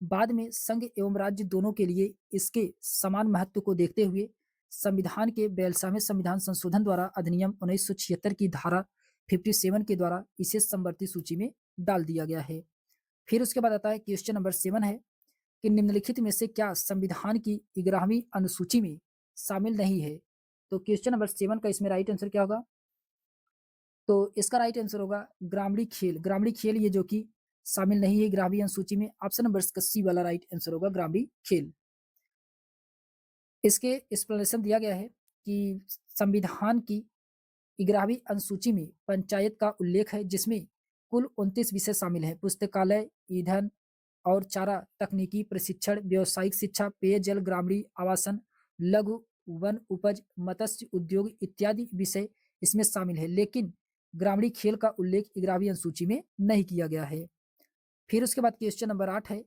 बाद में संघ एवं राज्य दोनों के लिए इसके समान महत्व को देखते हुए संविधान के 42वें संविधान संशोधन द्वारा अधिनियम 1976 की धारा 57 के द्वारा इसे समवर्ती सूची में डाल दिया गया है। फिर उसके बाद आता है क्वेश्चन नंबर 7 है कि निम्नलिखित में से क्या संविधान की 11वीं अनुसूची में शामिल नहीं है? तो क्वेश्चन नंबर 7 का इसमें राइट आंसर क्या होगा? तो इसका राइट आंसर होगा ग्रामीण खेल। ग्रामीण खेल ये जो कि शामिल नहीं है 11वीं अनुसूची में। ऑप्शन नंबर इसका सी वाला राइट आंसर होगा, ग्रामीण खेल। इसके एक्सप्लेनेशन दिया गया है कि संविधान की 11वीं अनुसूची में पंचायत का उल्लेख है, जिसमें कुल 29 विषय शामिल हैं। पुस्तकालय, ईंधन और चारा, तकनीकी प्रशिक्षण, व्यावसायिक शिक्षा, पेयजल, ग्रामीण आवासन, लघु वन उपज, मत्स्य उद्योग इत्यादि विषय इसमें शामिल है। लेकिन ग्रामीण खेल का उल्लेख 11वीं अनुसूची में नहीं किया गया है। फिर उसके बाद क्वेश्चन नंबर 8 है,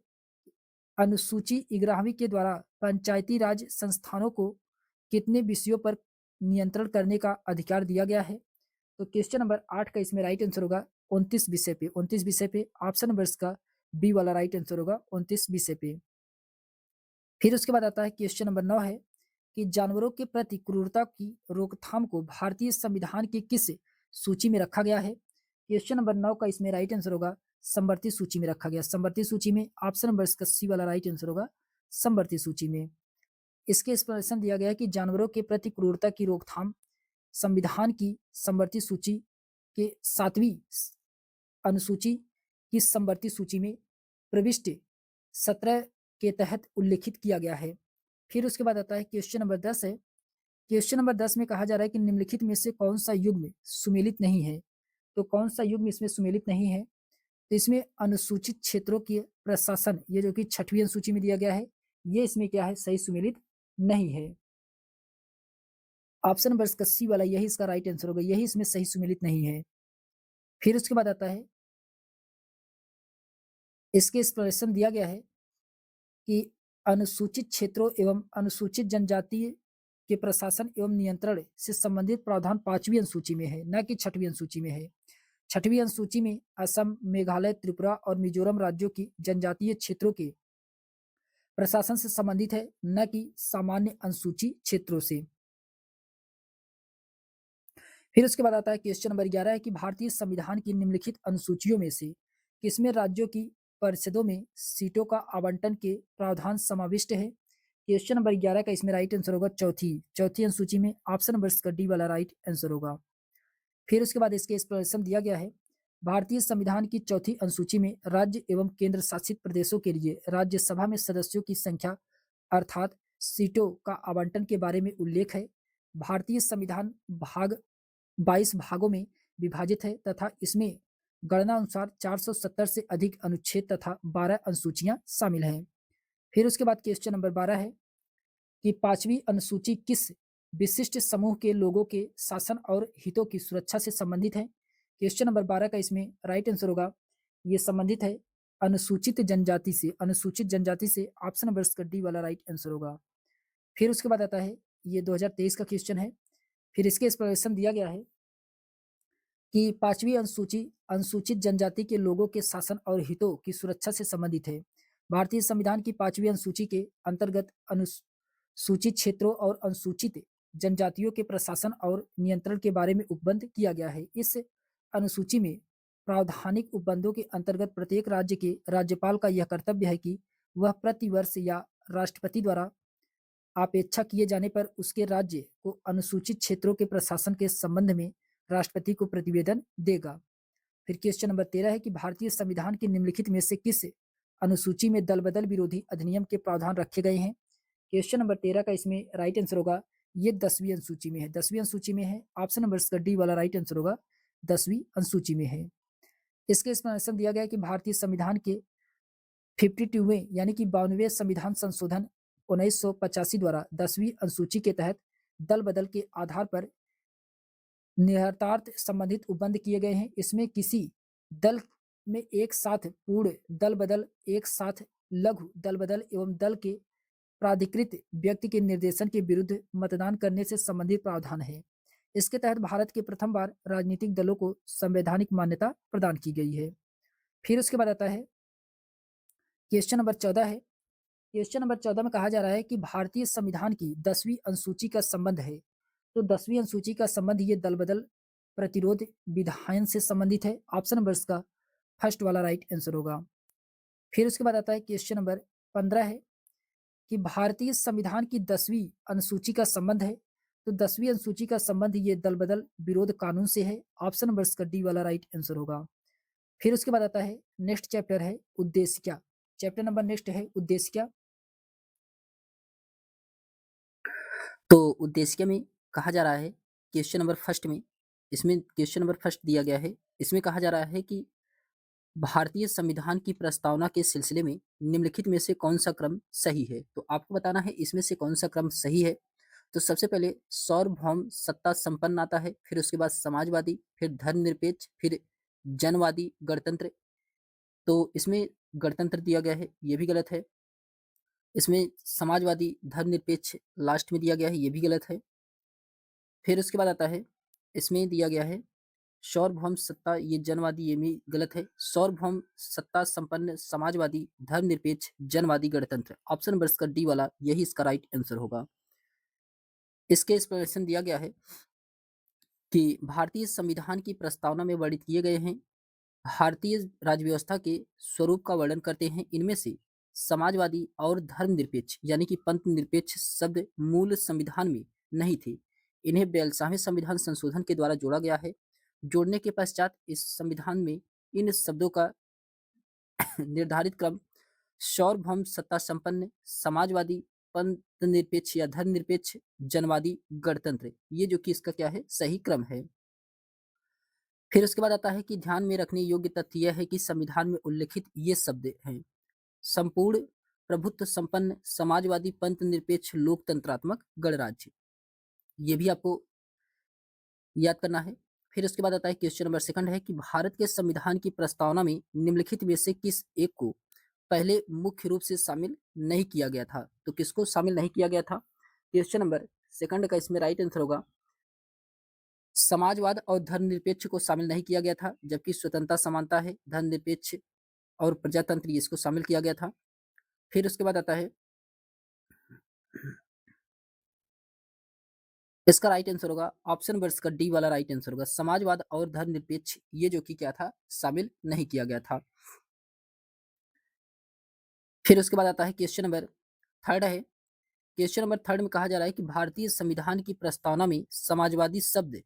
अनुसूची 11वीं के द्वारा पंचायती राज संस्थानों को कितने विषयों पर नियंत्रण करने का अधिकार दिया गया है? तो क्वेश्चन नंबर 8 का इसमें राइट आंसर होगा 29 विषय पे। 29 विषय पे ऑप्शन नंबर इसका बी वाला राइट आंसर होगा, 29 विषय पे। फिर उसके बाद आता है क्वेश्चन नंबर 9 है कि जानवरों के प्रति क्रूरता की रोकथाम को भारतीय संविधान की किस सूची में रखा गया है? क्वेश्चन नंबर 9 का इसमें राइट आंसर होगा समवर्ती सूची में रखा गया। समवर्ती सूची में ऑप्शन नंबर इसका सी वाला राइट आंसर होगा, समवर्ती सूची में। इसके एक्सप्लेनेशन दिया गया है कि जानवरों के प्रति क्रूरता की रोकथाम संविधान की समवर्ती सूची के 7वीं अनुसूची की समवर्ती सूची में प्रविष्ट 17 के तहत उल्लेखित किया गया है। फिर उसके बाद आता है क्वेश्चन नंबर 10 है। क्वेश्चन नंबर 10 में कहा जा रहा है कि निम्नलिखित में से कौन सा युग्म सुमेलित नहीं है? तो कौन सा युग्म इसमें सुमेलित नहीं है? तो इसमें अनुसूचित क्षेत्रों के प्रशासन, ये जो कि 6वीं अनुसूची में दिया गया है, ये इसमें क्या है? सही सुमेलित नहीं है। ऑप्शन नंबर इसका सी वाला यही इसका राइट आंसर होगा, यही इसमें सही सुमेलित नहीं है। फिर उसके बाद आता है, इसके एक्सप्लेनेशन दिया गया है कि अनुसूचित क्षेत्रों एवं अनुसूचित जनजाति के प्रशासन एवं नियंत्रण से संबंधित प्रावधान 5वीं अनुसूची में है, न कि 6वीं अनुसूची में है। 6वीं अनुसूची में असम, मेघालय, त्रिपुरा और मिजोरम राज्यों की जनजातीय क्षेत्रों के प्रशासन से संबंधित है, न कि सामान्य अनुसूची क्षेत्रों से। फिर उसके बाद आता है क्वेश्चन नंबर 11 है कि भारतीय संविधान की निम्नलिखित अनुसूचियों में से किसमें राज्यों की परिषदों में सीटों का आवंटन के प्रावधान समाविष्ट है? क्वेश्चन नंबर 11 का इसमें राइट आंसर होगा चौथी अनुसूची में। ऑप्शन नंबर इसका डी वाला राइट आंसर होगा। फिर उसके बाद इसके एक्सप्लेनेशन दिया गया है, भारतीय संविधान की चौथी अनुसूची में राज्य एवं केंद्र शासित प्रदेशों के लिए राज्यसभा में सदस्यों की संख्या अर्थात सीटों का आवंटन के बारे में उल्लेख है। भारतीय संविधान भाग 22 भागों में विभाजित है तथा इसमें गणना अनुसार 470 से अधिक अनुच्छेद तथा 12 अनुसूचियां शामिल हैं। फिर उसके बाद क्वेश्चन नंबर 12 है कि 5वीं अनुसूची किस विशिष्ट समूह के लोगों के शासन और हितों की सुरक्षा से संबंधित है? क्वेश्चन नंबर 12 का इसमें राइट आंसर होगा, ये संबंधित है अनुसूचित जनजाति से। अनुसूचित जनजाति से ऑप्शन नंबर इसका डी वाला राइट आंसर होगा। फिर उसके बाद आता है, ये 2023 का क्वेश्चन है। फिर इसके एक्सप्लेनेशन दिया गया है कि 5वीं अनुसूची अनुसूचित जनजाति के लोगों के शासन और हितों की सुरक्षा से संबंधित है। भारतीय संविधान की 5वीं अनुसूची के अंतर्गत अनुसूचित क्षेत्रों और अनुसूचित जनजातियों के प्रशासन और नियंत्रण के बारे में उपबंध किया गया है। इस अनुसूची में प्रावधानिक उपबंधों के अंतर्गत प्रत्येक राज्य के राज्यपाल का यह कर्तव्य है कि वह प्रतिवर्ष या राष्ट्रपति द्वारा अपेक्षा किए जाने पर उसके राज्य को अनुसूचित क्षेत्रों के प्रशासन के संबंध में राष्ट्रपति को प्रतिवेदन देगा। फिर क्वेश्चन नंबर 13 है कि भारतीय संविधान के निम्नलिखित में से किस अनुसूची में दल बदल विरोधी अधिनियम के प्रावधान रखे गए हैं? क्वेश्चन नंबर 13 का इसमें राइट आंसर होगा ये 10वीं अनुसूची में है। 10वीं अनुसूची में है। ऑप्शन नंबर इसका डी वाला राइट आंसर होगा 10वीं अनुसूची में है। इसके एक्सप्लेनेशन दिया गया है कि भारतीय संविधान के 52वें यानी कि 52वें संविधान संशोधन 1985 द्वारा 10वीं अनुसूची के तहत दल बदल के आधार पर निहितार्थ संबंधित उपबंध किए गए हैं। इसमें किसी दल में एक साथ पूर्ण दल बदल, एक साथ लघु दल बदल एवं दल के प्राधिकृत व्यक्ति के निर्देशन के विरुद्ध मतदान करने से संबंधित प्रावधान है। इसके तहत भारत के प्रथम बार राजनीतिक दलों को संवैधानिक मान्यता प्रदान की गई है। फिर उसके बाद आता है क्वेश्चन नंबर 14 है। क्वेश्चन नंबर 14 में कहा जा रहा है कि भारतीय संविधान की 10वीं अनुसूची का संबंध है। तो 10वीं अनुसूची का संबंध ये दल बदल प्रतिरोध विधायन से संबंधित है। ऑप्शन नंबर इसका फर्स्ट वाला राइट आंसर होगा। फिर उसके बाद आता है क्वेश्चन नंबर 15 है कि भारतीय संविधान की 10वीं अनुसूची का संबंध है। तो 10वीं अनुसूची का संबंध ये दल बदल विरोध कानून से है। ऑप्शन नंबर इसका डी वाला राइट आंसर होगा। फिर उसके बाद आता है नेक्स्ट चैप्टर है उद्देशिका। चैप्टर नंबर नेक्स्ट है उद्देशिका। तो उद्देशिका में कहा जा रहा है क्वेश्चन नंबर फर्स्ट में, इसमें क्वेश्चन नंबर फर्स्ट दिया गया है। इसमें कहा जा रहा है कि भारतीय संविधान की प्रस्तावना के सिलसिले में निम्नलिखित में से कौन सा क्रम सही है? तो आपको बताना है इसमें से कौन सा क्रम सही है। तो सबसे पहले सार्वभौम सत्ता संपन्न आता है, फिर उसके बाद समाजवादी, फिर धर्मनिरपेक्ष, फिर जनवादी, गणतंत्र। तो इसमें गणतंत्र दिया गया है, ये भी गलत है। इसमें समाजवादी, धर्मनिरपेक्ष लास्ट में दिया गया है, ये भी गलत है। फिर उसके बाद आता है इसमें दिया गया है सार्वभौम सत्ता, ये जनवादी, ये भी गलत है। सार्वभौम सत्ता संपन्न समाजवादी, धर्मनिरपेक्ष, जनवादी, गणतंत्र। ऑप्शन नंबर इसका डी वाला यही इसका राइट आंसर होगा। इसके एक्सप्लेनेशन दिया गया है कि भारतीय संविधान की प्रस्तावना में वर्णित किए गए हैं भारतीय राज्य व्यवस्था के स्वरूप का वर्णन करते हैं। इनमें से समाजवादी और धर्मनिरपेक्ष यानी कि पंथ निरपेक्ष शब्द मूल संविधान में नहीं थे। इन्हें 42वें संविधान संशोधन के द्वारा जोड़ा गया है। जोड़ने के पश्चात इस संविधान में इन शब्दों का निर्धारित क्रम सार्वभौम सत्ता संपन्न, समाजवादी, पंथ निरपेक्ष या धर्मनिरपेक्ष, जनवादी, गणतंत्र, ये जो कि इसका क्या है सही क्रम है। फिर उसके बाद आता है कि ध्यान में रखने योग्य तथ्य यह है कि संविधान में उल्लिखित ये शब्द हैं संपूर्ण प्रभुत्व संपन्न, समाजवादी, पंथ निरपेक्ष, लोकतंत्रात्मक, गणराज्य। ये भी आपको याद करना है। फिर उसके बाद आता है क्वेश्चन नंबर सेकंड है कि भारत के संविधान की प्रस्तावना में निम्नलिखित में से किस एक को पहले मुख्य रूप से शामिल नहीं किया गया था? तो किसको शामिल नहीं किया गया था? क्वेश्चन नंबर सेकंड का इसमें राइट आंसर होगा समाजवाद और धर्मनिरपेक्ष को शामिल नहीं किया गया था, जबकि स्वतंत्रता, समानता है, धर्मनिरपेक्ष और प्रजातंत्र इसको शामिल किया गया था। फिर उसके बाद आता है इसका राइट आंसर होगा ऑप्शन नंबर इसका डी वाला राइट आंसर होगा समाजवाद और धर्मनिरपेक्ष, ये जो कि क्या था शामिल नहीं किया गया था। फिर उसके बाद आता है क्वेश्चन नंबर थर्ड है। क्वेश्चन नंबर थर्ड में कहा जा रहा है कि भारतीय संविधान की प्रस्तावना में समाजवादी शब्द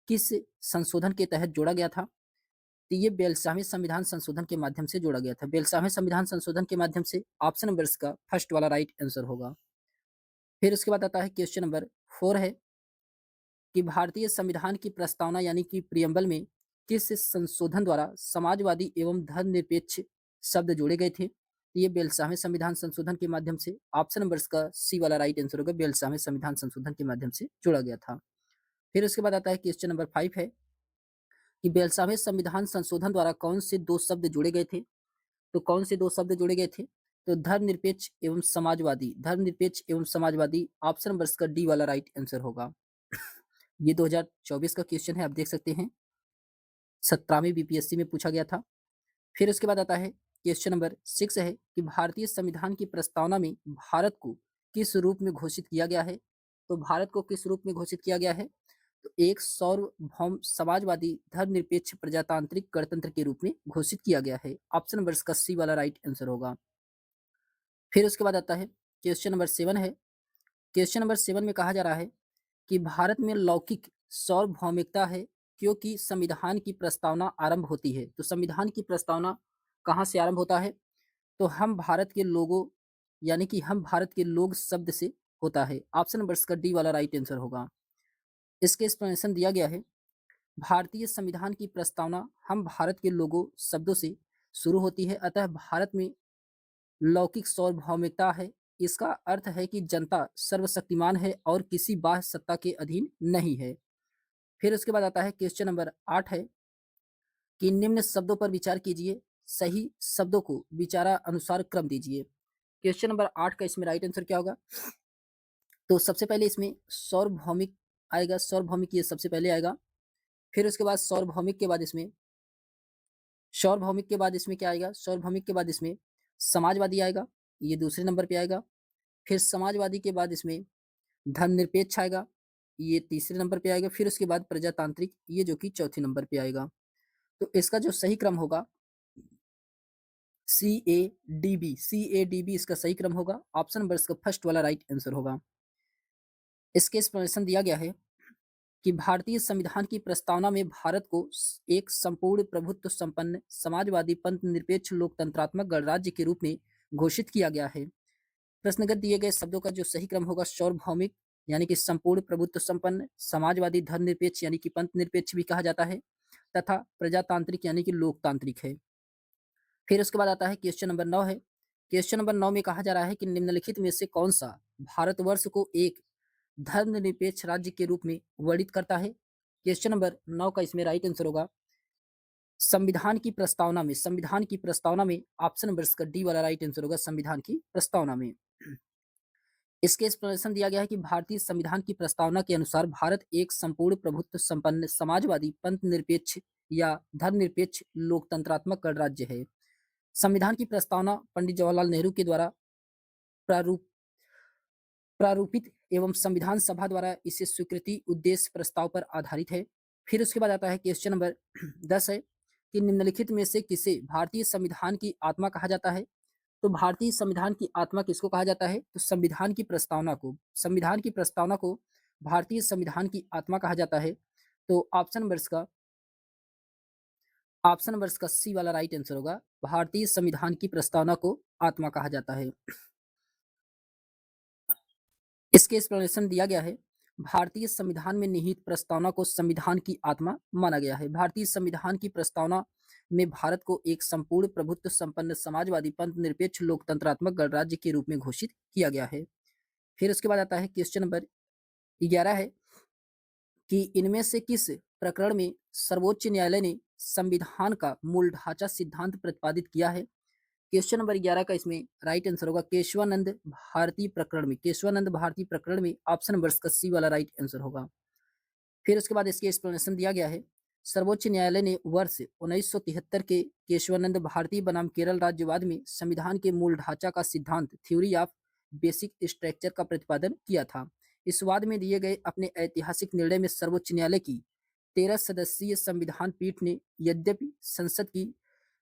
किस संशोधन के तहत जोड़ा गया था? तो ये 42वें संविधान संशोधन के माध्यम से जोड़ा गया था। 42वें संविधान संशोधन के माध्यम से ऑप्शन नंबर इसका फर्स्ट वाला राइट आंसर होगा। फिर उसके बाद आता है क्वेश्चन नंबर 4 है कि भारतीय संविधान की प्रस्तावना यानी कि प्रियम्बल में किस संशोधन द्वारा समाजवादी एवं धर्मनिरपेक्ष शब्द जोड़े गए थे? ये 42वें संविधान संशोधन के माध्यम से ऑप्शन नंबर इसका सी वाला राइट आंसर होगा 42वें संविधान संशोधन के माध्यम से जोड़ा गया था। फिर उसके बाद आता है क्वेश्चन नंबर 5 है कि 42वें संविधान संशोधन द्वारा कौन से दो शब्द जोड़े गए थे? तो कौन से दो शब्द जोड़े गए थे? तो धर्मनिरपेक्ष एवं समाजवादी, धर्मनिरपेक्ष एवं समाजवादी, ऑप्शन नंबर इसका डी वाला राइट आंसर होगा। ये 2024 का क्वेश्चन है, आप देख सकते हैं। 17वीं बीपीएससी में पूछा गया था। फिर उसके बाद आता है क्वेश्चन नंबर 6 है कि भारतीय संविधान की प्रस्तावना में भारत को किस रूप में घोषित किया गया है? तो भारत को किस रूप में घोषित किया गया है? तो एक सार्वभौम समाजवादी धर्मनिरपेक्ष प्रजातांत्रिक गणतंत्र के रूप में घोषित किया गया है। ऑप्शन नंबर इसका सी वाला राइट आंसर होगा। फिर उसके बाद आता है क्वेश्चन नंबर 7 है। क्वेश्चन नंबर 7 में कहा जा रहा है कि भारत में लौकिक सार्वभौमिकता है क्योंकि संविधान की प्रस्तावना आरंभ होती है। तो संविधान की प्रस्तावना कहाँ से आरंभ होता है? तो हम भारत के लोगों यानी कि हम भारत के लोग शब्द से होता है। ऑप्शन नंबर इसका डी वाला राइट आंसर होगा। इसके एक्सप्लेनेशन दिया गया है, भारतीय संविधान की प्रस्तावना हम भारत के लोगों शब्दों से शुरू होती है, अतः भारत में लौकिक सार्वभौमिकता है। इसका अर्थ है कि जनता सर्वशक्तिमान है और किसी बाह्य सत्ता के अधीन नहीं है। फिर उसके बाद आता है क्वेश्चन नंबर 8 है कि निम्न शब्दों पर विचार कीजिए, सही शब्दों को विचारा अनुसार क्रम दीजिए। क्वेश्चन नंबर 8 का इसमें राइट आंसर क्या होगा? तो सबसे पहले इसमें सार्वभौमिक आएगा, सार्वभौमिक ये सबसे पहले आएगा। फिर उसके बाद सार्वभौमिक के बाद इसमें सार्वभौमिक के बाद इसमें क्या आएगा? सार्वभौमिक के बाद इसमें समाजवादी आएगा, ये दूसरे नंबर पे आएगा। फिर समाजवादी के बाद इसमें धर्मनिरपेक्ष आएगा, ये तीसरे नंबर पे आएगा। फिर उसके बाद प्रजातांत्रिक, ये जो कि चौथे नंबर पे आएगा। तो इसका जो सही क्रम होगा सी ए डी बी इसका सही क्रम होगा। ऑप्शन नंबर इसका फर्स्ट वाला राइट आंसर होगा। इसके एक्सप्लेनेशन दिया गया है कि भारतीय संविधान की प्रस्तावना में भारत को एक संपूर्ण प्रभुत्व संपन्न समाजवादी पंथ निरपेक्ष लोकतंत्रात्मक गणराज्य के रूप में घोषित किया गया है। प्रश्नगत दिए गए शब्दों का जो सही क्रम होगा सार्वभौमिक यानी कि संपूर्ण प्रभुत्व संपन्न, समाजवादी धर्मनिरपेक्ष यानी कि पंथ निरपेक्ष भी कहा जाता है, तथा प्रजातांत्रिक यानी कि लोकतांत्रिक है। फिर उसके बाद आता है क्वेश्चन नंबर 9 है। क्वेश्चन नंबर 9 में कहा जा रहा है कि निम्नलिखित में से कौन सा भारतवर्ष को एक धर्मनिरपेक्ष राज्य के रूप में वर्णित करता है? क्वेश्चन नंबर 9 का इसमें राइट आंसर होगा संविधान की प्रस्तावना में ऑप्शन नंबर इसका डी वाला राइट आंसर होगा। संविधान की प्रस्तावना में इसके एक्सप्लेनेशन दिया गया है कि भारतीय संविधान की प्रस्तावना के अनुसार भारत एक संपूर्ण प्रभुत्व संपन्न समाजवादी पंथ निरपेक्ष या धर्मनिरपेक्ष लोकतंत्रात्मक गणराज्य है। संविधान की प्रस्तावना पंडित जवाहरलाल नेहरू के द्वारा प्रारूप प्रारूपित एवं संविधान सभा द्वारा इसे स्वीकृति उद्देश्य प्रस्ताव पर आधारित है। फिर उसके बाद आता है क्वेश्चन नंबर 10 है कि निम्नलिखित में से किसे भारतीय संविधान की आत्मा कहा जाता है? तो भारतीय संविधान की आत्मा किसको कहा जाता है? तो संविधान की प्रस्तावना को भारतीय संविधान की आत्मा कहा जाता है। तो ऑप्शन नंबर इसका सी वाला राइट आंसर होगा। भारतीय संविधान की प्रस्तावना को आत्मा कहा जाता है। इसके एक्सप्लेनेशन दिया गया है, भारतीय संविधान में निहित प्रस्तावना को संविधान की आत्मा माना गया है। भारतीय संविधान की प्रस्तावना में भारत को एक संपूर्ण प्रभुत्व संपन्न समाजवादी पंथ निरपेक्ष लोकतंत्रात्मक गणराज्य के रूप में घोषित किया गया है। फिर उसके बाद आता है क्वेश्चन नंबर 11 है कि इनमें से किस प्रकरण में सर्वोच्च न्यायालय ने संविधान का मूल ढांचा सिद्धांत प्रतिपादित किया है? क्वेश्चन नंबर 11 का इसमें राइट आंसर होगा केशवानंद भारती प्रकरण में ऑप्शन नंबर का सी वाला राइट आंसर होगा। फिर उसके बाद इसके एक्सप्लेनेशन दिया गया है, सर्वोच्च न्यायालय ने वर्ष 1973 के केशवानंद भारती बनाम केरल राज्यवाद में संविधान के मूल ढांचा का सिद्धांत थ्योरी ऑफ बेसिक स्ट्रक्चर का प्रतिपादन किया था। इस वाद में दिए गए अपने ऐतिहासिक निर्णय में सर्वोच्च न्यायालय की 13 सदस्यीय संविधान पीठ ने यद्यपि संसद की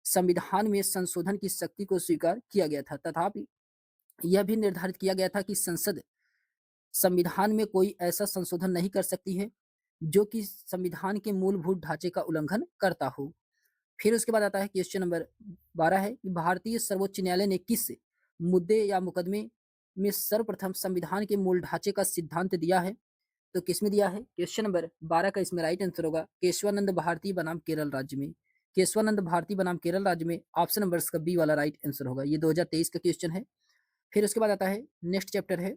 संविधान में संशोधन की शक्ति को स्वीकार किया गया था, तथापि यह भी निर्धारित किया गया था कि संसद संविधान में कोई ऐसा संशोधन नहीं कर सकती है जो कि संविधान के मूलभूत ढांचे का उल्लंघन करता हो। फिर उसके बाद आता है क्वेश्चन नंबर 12 है कि भारतीय सर्वोच्च न्यायालय ने किस मुद्दे या मुकदमे में सर्वप्रथम संविधान के मूल ढांचे का सिद्धांत दिया है? तो किसमें दिया है? क्वेश्चन नंबर 12 का इसमें राइट आंसर होगा केशवानंद भारती बनाम केरल राज्य में। केशवानंद भारती बनाम केरल राज्य में ऑप्शन नंबर का बी वाला राइट आंसर होगा। ये 2023 का क्वेश्चन है। फिर उसके बाद आता है नेक्स्ट चैप्टर है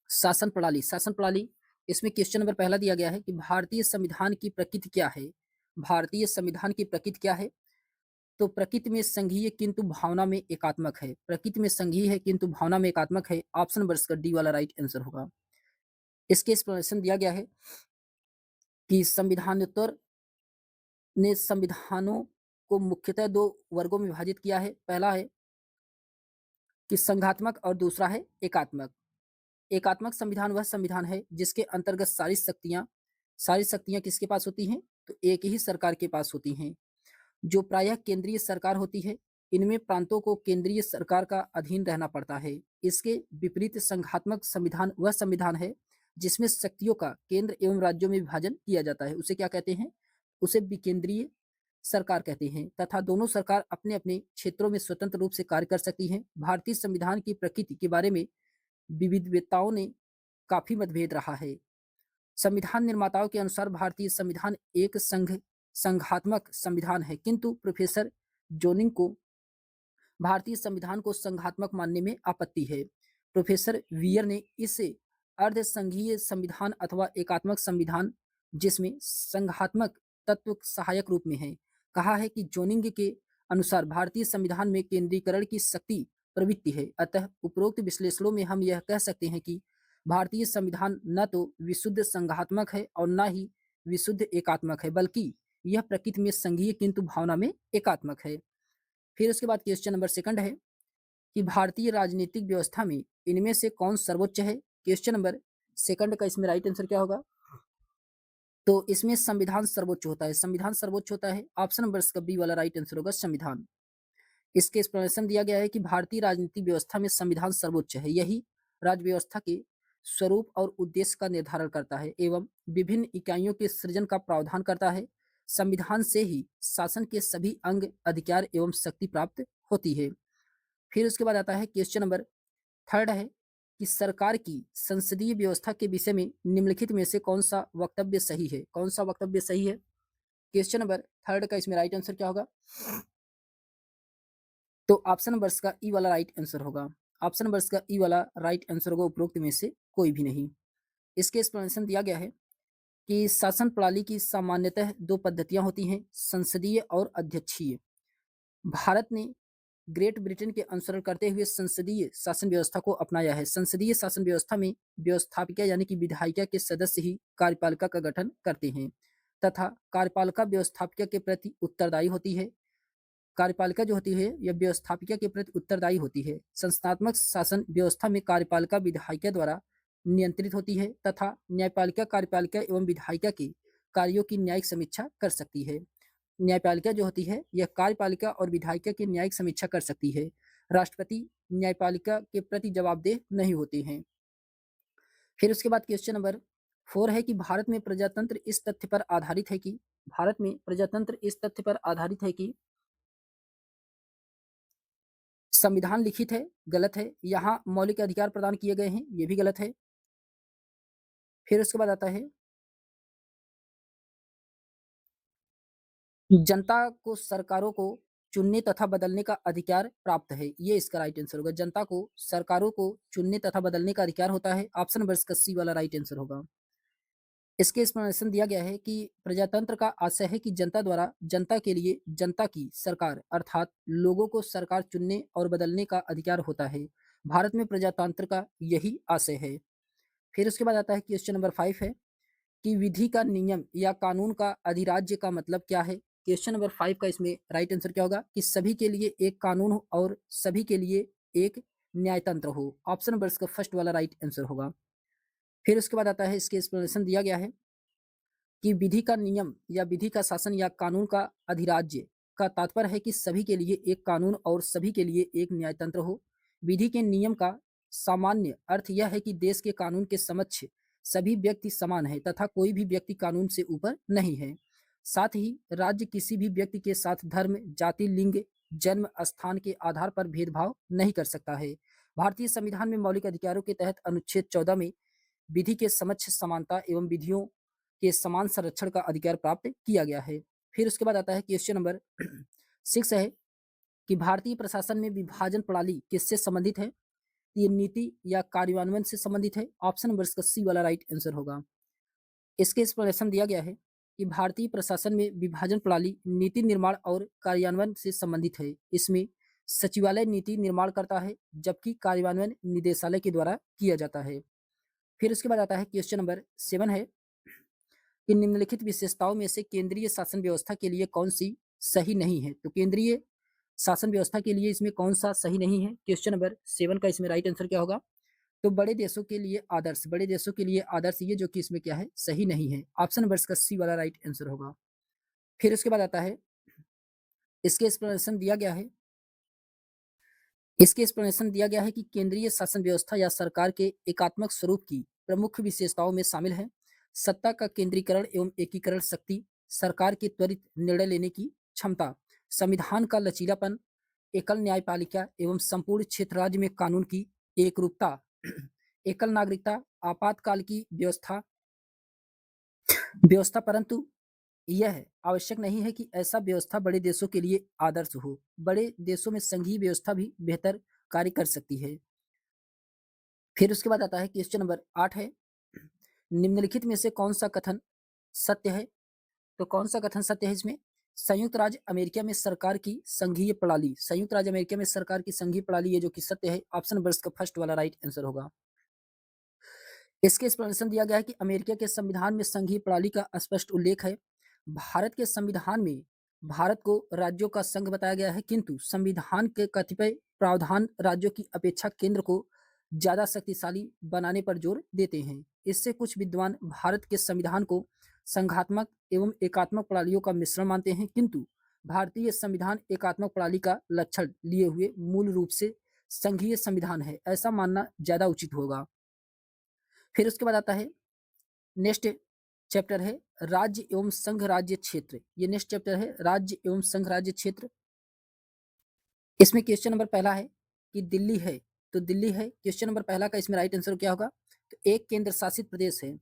शासन प्रणाली। इसमें क्वेश्चन नंबर पहला दिया गया है कि भारतीय संविधान की प्रकृति क्या है? भारतीय संविधान की प्रकृति क्या है? तो प्रकृति में संघीय किंतु भावना में एकात्मक है। प्रकृति में संघीय है किंतु भावना में एकात्मक है। ऑप्शन नंबर का डी वाला राइट आंसर होगा। इसके एक्सप्लेनेशन दिया गया है कि संविधानोत्तर ने संविधानों को मुख्यतः 2 वर्गों में विभाजित किया है। पहला है कि संघात्मक और दूसरा है एकात्मक। एकात्मक संविधान वह संविधान है जिसके अंतर्गत सारी शक्तियाँ किसके पास होती हैं? तो एक ही सरकार के पास होती हैं, जो प्रायः केंद्रीय सरकार होती है। इनमें प्रांतों को केंद्रीय सरकार का अधीन रहना पड़ता है। इसके विपरीत संघात्मक संविधान वह संविधान है जिसमें शक्तियों का केंद्र एवं राज्यों में विभाजन किया जाता है। उसे क्या कहते हैं? उसे विकेंद्रीय सरकार कहते हैं तथा दोनों सरकार अपने-अपने क्षेत्रों में स्वतंत्र रूप से कार्य कर सकती हैं। भारतीय संविधान की प्रकृति के बारे में विविधताओं ने काफ़ी मतभेद रहा है। संविधान निर्माताओं के अनुसार भारतीय संविधान एक संघात्मक संविधान है, किंतु प्रोफेसर जोनिंग को भारतीय संविधान को संघात्मक मानने में आपत्ति है। प्रोफेसर वियर ने इसे अर्धसंघीय संविधान अथवा एकात्मक संविधान, जिसमें संघात्मक तत्व सहायक रूप में है, कहा है कि जोनिंग के अनुसार भारतीय संविधान में केंद्रीकरण की शक्ति प्रवृत्ति है। अतः उपरोक्त विश्लेषणों में हम यह कह सकते हैं कि भारतीय संविधान न तो विशुद्ध संघात्मक है और न ही विशुद्ध एकात्मक है, बल्कि यह प्रकृति में संघीय किंतु भावना में एकात्मक है। फिर उसके बाद क्वेश्चन नंबर सेकंड है कि भारतीय राजनीतिक व्यवस्था में इनमें से कौन सर्वोच्च है? क्वेश्चन नंबर सेकंड का इसमें राइट आंसर क्या होगा? तो इसमें संविधान सर्वोच्च होता है। संविधान सर्वोच्च होता है। ऑप्शन नंबर इसका बी वाला राइट आंसर होगा संविधान। इसके एक्सप्लेनेशन दिया गया है कि भारतीय राजनीतिक व्यवस्था में संविधान सर्वोच्च है। यही राज्य व्यवस्था के स्वरूप और उद्देश्य का निर्धारण करता है एवं विभिन्न इकाइयों के सृजन का प्रावधान करता है। संविधान से ही शासन के सभी अंग, अधिकार एवं शक्ति प्राप्त होती है। फिर उसके बाद आता है क्वेश्चन नंबर थर्ड है कि सरकार की संसदीय व्यवस्था के विषय में निम्नलिखित में से कौन सा वक्तव्य सही है? कौन सा वक्तव्य सही है? क्वेश्चन नंबर थर्ड का इसमें राइट आंसर क्या होगा? तो ऑप्शन नंबर का ई वाला राइट आंसर होगा। ऑप्शन नंबर का ई वाला राइट आंसर होगा उपरोक्त में से कोई भी नहीं। इसके एक्सप्लेनेशन दिया गया है कि शासन प्रणाली की सामान्यतः 2 पद्धतियां होती हैं, संसदीय और अध्यक्षीय। भारत ने ग्रेट ब्रिटेन के अनुसरण करते हुए संसदीय शासन व्यवस्था को अपनाया है। संसदीय शासन व्यवस्था में व्यवस्थापिका यानी कि विधायिका के सदस्य ही कार्यपालिका का गठन करते हैं तथा कार्यपालिका व्यवस्थापिका के प्रति उत्तरदायी होती है। कार्यपालिका जो होती है यह व्यवस्थापिका के प्रति उत्तरदायी होती है। संस्थात्मक शासन व्यवस्था में कार्यपालिका विधायिका द्वारा नियंत्रित होती है तथा न्यायपालिका कार्यपालिका एवं विधायिका के कार्यों की न्यायिक समीक्षा कर सकती है। न्यायपालिका जो होती है यह कार्यपालिका और विधायिका की न्यायिक समीक्षा कर सकती है। राष्ट्रपति न्यायपालिका के प्रति जवाबदेह नहीं होते हैं। फिर उसके बाद क्वेश्चन नंबर 4 है कि भारत में प्रजातंत्र इस तथ्य पर आधारित है कि भारत में प्रजातंत्र इस तथ्य पर आधारित है कि संविधान लिखित है, गलत है। यहाँ मौलिक अधिकार प्रदान किए गए हैं, ये भी गलत है। फिर उसके बाद आता है जनता को सरकारों को चुनने तथा बदलने का अधिकार प्राप्त है। ये इसका राइट आंसर होगा। जनता को सरकारों को चुनने तथा बदलने का अधिकार होता है। ऑप्शन नंबर इसका सी वाला राइट आंसर होगा। इसके एक्सप्लेनेशन दिया गया है कि प्रजातंत्र का आशय है कि जनता द्वारा जनता के लिए जनता की सरकार अर्थात लोगों को सरकार चुनने और बदलने का अधिकार होता है। भारत में प्रजातंत्र का यही आशय है। फिर उसके बाद आता है क्वेश्चन नंबर 5 है कि विधि का नियम या कानून का अधिराज्य का मतलब क्या है? क्वेश्चन नंबर 5 का इसमें राइट आंसर क्या होगा कि सभी के लिए एक कानून हो और सभी के लिए एक न्यायतंत्र हो। ऑप्शन नंबर इसका फर्स्ट वाला राइट आंसर होगा। फिर उसके बाद आता है इसके एक्सप्लेनेशन दिया गया है कि विधि का नियम या विधि का शासन या कानून का अधिराज्य का तात्पर्य है कि सभी के लिए एक कानून और सभी के लिए एक न्यायतंत्र हो। विधि के नियम का सामान्य अर्थ यह है कि देश के कानून के समक्ष सभी व्यक्ति समान है तथा कोई भी व्यक्ति कानून से ऊपर नहीं है। साथ ही राज्य किसी भी व्यक्ति के साथ धर्म, जाति, लिंग, जन्म स्थान के आधार पर भेदभाव नहीं कर सकता है। भारतीय संविधान में मौलिक अधिकारों के तहत अनुच्छेद 14 में विधि के समक्ष समानता एवं विधियों के समान संरक्षण का अधिकार प्राप्त किया गया है। फिर उसके बाद आता है क्वेश्चन नंबर 6 है कि भारतीय प्रशासन में विभाजन प्रणाली किससे संबंधित है? ये नीति या कार्यान्वयन से संबंधित है। ऑप्शन नंबर इसका सी वाला राइट आंसर होगा। इसके एक्सप्लेनेशन दिया गया है कि भारतीय प्रशासन में विभाजन प्रणाली नीति निर्माण और कार्यान्वयन से संबंधित है। इसमें सचिवालय नीति निर्माण करता है जबकि कार्यान्वयन निदेशालय के द्वारा किया जाता है। फिर उसके बाद आता है क्वेश्चन नंबर 7 है कि निम्नलिखित विशेषताओं में से केंद्रीय शासन व्यवस्था के लिए कौन-सी सही नहीं है? तो केंद्रीय शासन व्यवस्था के लिए इसमें कौन-सा सही नहीं है? क्वेश्चन नंबर 7 का इसमें राइट आंसर क्या होगा? तो बड़े देशों के लिए आदर्श ये जो कि इसमें क्या है? सही नहीं है। ऑप्शन नंबर इसका सी वाला राइट आंसर होगा। फिर उसके बाद आता है, इसके एक्सप्लेनेशन दिया गया है इसके एक्सप्लेनेशन दिया गया है कि केंद्रीय शासन व्यवस्था या सरकार के एकात्मक स्वरूप की प्रमुख विशेषताओं में शामिल है सत्ता का केंद्रीकरण एवं एकीकरण शक्ति, सरकार के त्वरित निर्णय लेने की क्षमता, संविधान का लचीलापन, एकल न्यायपालिका एवं संपूर्ण क्षेत्र राज्य में कानून की एकरूपता, एकल नागरिकता, आपातकाल की व्यवस्था व्यवस्था परंतु यह आवश्यक नहीं है कि ऐसा व्यवस्था बड़े देशों के लिए आदर्श हो। बड़े देशों में संघीय व्यवस्था भी बेहतर कार्य कर सकती है। फिर उसके बाद आता है क्वेश्चन नंबर 8 है, निम्नलिखित में से कौन सा कथन सत्य है? तो कौन सा कथन सत्य है इसमें? संयुक्त राज्य अमेरिका में सरकार की संघीय प्रणाली है जो कि सत्य है। ऑप्शन नंबर इसका फर्स्ट वाला राइट आंसर होगा। इसके एक्सप्लेनेशन दिया गया है कि अमेरिका के संविधान में संघीय प्रणाली का स्पष्ट उल्लेख है। भारत के संविधान में भारत को राज्यों का संघ बताया गया है, किंतु संविधान के कतिपय प्रावधान राज्यों की अपेक्षा केंद्र को ज्यादा शक्तिशाली बनाने पर जोर देते हैं। इससे कुछ विद्वान भारत के संविधान को संघात्मक एवं एकात्मक प्रणालियों का मिश्रण मानते हैं, किंतु भारतीय संविधान एकात्मक प्रणाली का लक्षण लिए हुए मूल रूप से संघीय संविधान है, ऐसा मानना ज्यादा उचित होगा। फिर उसके बाद आता है, नेक्स्ट चैप्टर है राज्य एवं संघ राज्य क्षेत्र। ये नेक्स्ट चैप्टर है राज्य एवं संघ राज्य क्षेत्र। इसमें क्वेश्चन नंबर पहला है कि दिल्ली है, तो दिल्ली है। क्वेश्चन नंबर पहला का इसमें राइट आंसर क्या होगा? तो एक केंद्र शासित प्रदेश है,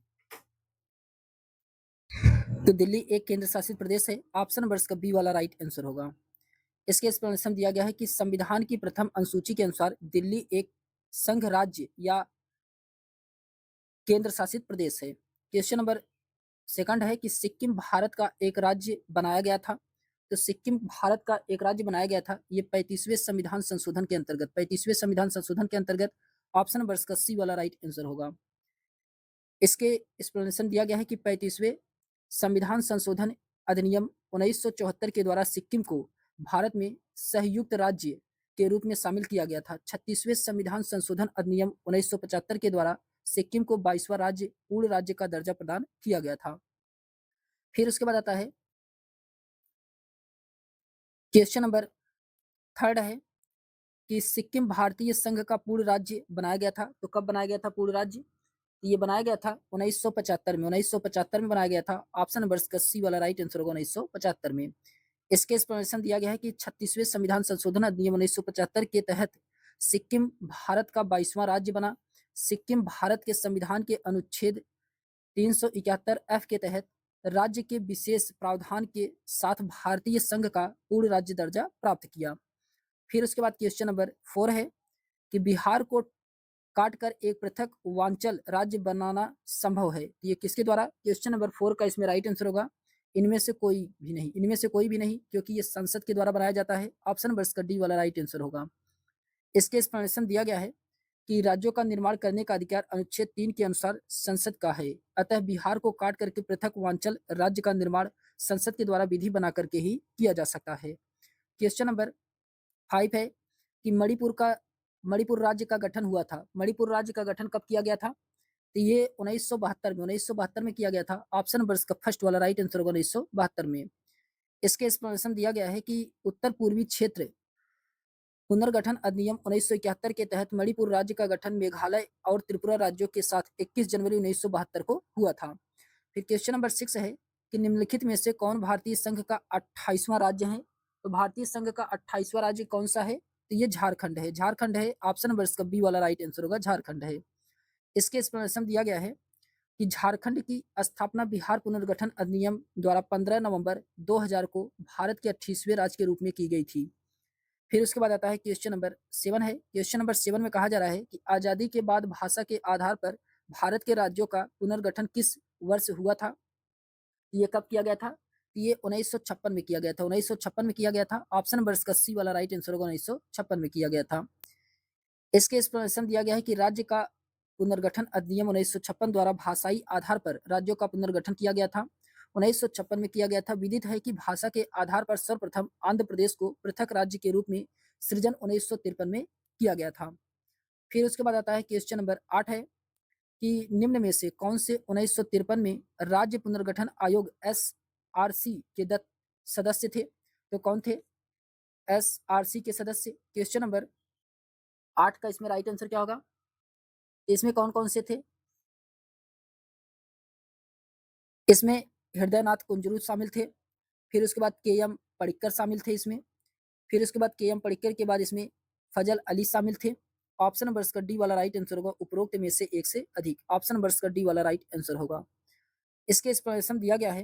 तो दिल्ली एक केंद्र शासित प्रदेश है। ऑप्शन नंबर इसका बी वाला राइट आंसर होगा। इसके एक्सप्लेनेशन दिया गया है कि संविधान की प्रथम अनुसूची के अनुसार दिल्ली एक संघ राज्य या केंद्र शासित प्रदेश है। क्वेश्चन नंबर सेकंड है कि सिक्किम भारत का एक राज्य बनाया गया था, तो सिक्किम भारत का एक राज्य बनाया गया था ये 35वें संविधान संशोधन के अंतर्गत। 35वें संविधान संशोधन के अंतर्गत ऑप्शन नंबर इसका सी वाला राइट आंसर होगा। इसके एक्सप्लेनेशन दिया गया है कि 35वें संविधान संशोधन अधिनियम 1974 के द्वारा सिक्किम को भारत में संयुक्त राज्य के रूप में शामिल किया गया था। 36वें संविधान संशोधन अधिनियम 1975 के द्वारा सिक्किम को 22वां राज्य पूर्ण राज्य का दर्जा प्रदान किया गया था। फिर उसके बाद आता है क्वेश्चन नंबर थर्ड है कि सिक्किम भारतीय संघ का पूर्ण राज्य बनाया गया था, तो कब बनाया गया था पूर्ण राज्य? ये बनाया गया था 1975 में। 1975 में बनाया गया था। ऑप्शन नंबर इसका सी वाला राइट आंसर होगा 1975 में। इसके एक्सप्लेनेशन दिया गया है कि 36वें संविधान संशोधन अधिनियम 1975 के तहत सिक्किम भारत का 22वां राज्य बना। सिक्किम भारत के संविधान के अनुच्छेद 371 एफ के तहत राज्य के विशेष प्रावधान के साथ भारतीय संघ का पूर्ण राज्य दर्जा प्राप्त किया। फिर उसके बाद क्वेश्चन नंबर 4 है कि बिहार को काटकर एक पृथक वांचल राज्य बनाना संभव है, ये किसके द्वारा? क्वेश्चन नंबर 4 का इसमें राइट आंसर होगा इनमें से कोई भी नहीं, क्योंकि ये संसद के द्वारा बनाया जाता है। ऑप्शन नंबर इसका डी वाला राइट आंसर होगा। इसके एक्सप्लेनेशन दिया गया है कि राज्यों का निर्माण करने का अधिकार अनुच्छेद 3 के अनुसार संसद का है, अतः बिहार को काट करके पृथक वांचल राज्य का निर्माण संसद के द्वारा विधि बना करके ही किया जा सकता है। क्वेश्चन नंबर 5 है कि मणिपुर राज्य का गठन हुआ था। मणिपुर राज्य का गठन कब किया गया था? तो ये 1972 में किया गया था। ऑप्शन नंबर इसका फर्स्ट वाला राइट आंसर होगा 1972 में। इसके एक्सप्लेनेशन दिया गया है कि उत्तर पूर्वी क्षेत्र पुनर्गठन अधिनियम 1971 के तहत मणिपुर राज्य का गठन मेघालय और त्रिपुरा राज्यों के साथ 21 जनवरी 1972 को हुआ था। फिर क्वेश्चन नंबर 6 है कि निम्नलिखित में से कौन भारतीय संघ का 28वां राज्य है? तो भारतीय संघ का 28वां राज्य कौन सा है? तो ये झारखंड है। झारखंड है। ऑप्शन नंबर इसका बी वाला राइट आंसर होगा, झारखंड है। इसके एक्सप्लेनेशन दिया गया है कि झारखंड की स्थापना बिहार पुनर्गठन अधिनियम द्वारा 15 नवंबर 2000 को भारत के 28वें राज्य के रूप में की गई थी। फिर उसके बाद आता है क्वेश्चन नंबर 7 है। क्वेश्चन नंबर 7 में कहा जा रहा है कि आजादी के बाद भाषा के आधार पर भारत के राज्यों का पुनर्गठन किस वर्ष हुआ था? ये कब किया गया था? ये 1956 में किया गया था। 1956 में किया गया था। ऑप्शन नंबर इसका सी वाला राइट आंसर होगा, 1956 में किया गया था। इसके एक्सप्लेनेशन दिया गया है कि राज्य का पुनर्गठन अधिनियम 1956 द्वारा भाषाई आधार पर राज्यों का पुनर्गठन किया गया था। 1956 में किया गया था। विदित है कि भाषा के आधार पर सर्वप्रथम आंध्र प्रदेश को पृथक राज्य के रूप में सृजन 1953 में किया गया था। फिर उसके बाद आता है क्वेश्चन नंबर 8 है कि निम्न में से कौन से 1953 में राज्य पुनर्गठन आयोग एसआरसी के सदस्य थे? तो कौन थे एसआरसी के सदस्य? क्वेश्चन नंबर 8 का इसमें राइट आंसर क्या होगा? इसमें कौन-कौन से थे? इसमें हृदयनाथ कुंजरू शामिल थे, फिर उसके बाद के.एम. पडिक्कर शामिल थे इसमें, फिर उसके बाद के.एम. पडिक्कर के बाद इसमें फजल अली शामिल थे। ऑप्शन नंबर इसका डी वाला राइट आंसर होगा, उपरोक्त में से एक से अधिक। ऑप्शन नंबर इसका डी वाला राइट आंसर होगा। इसके एक्सप्लेनेशन दिया गया है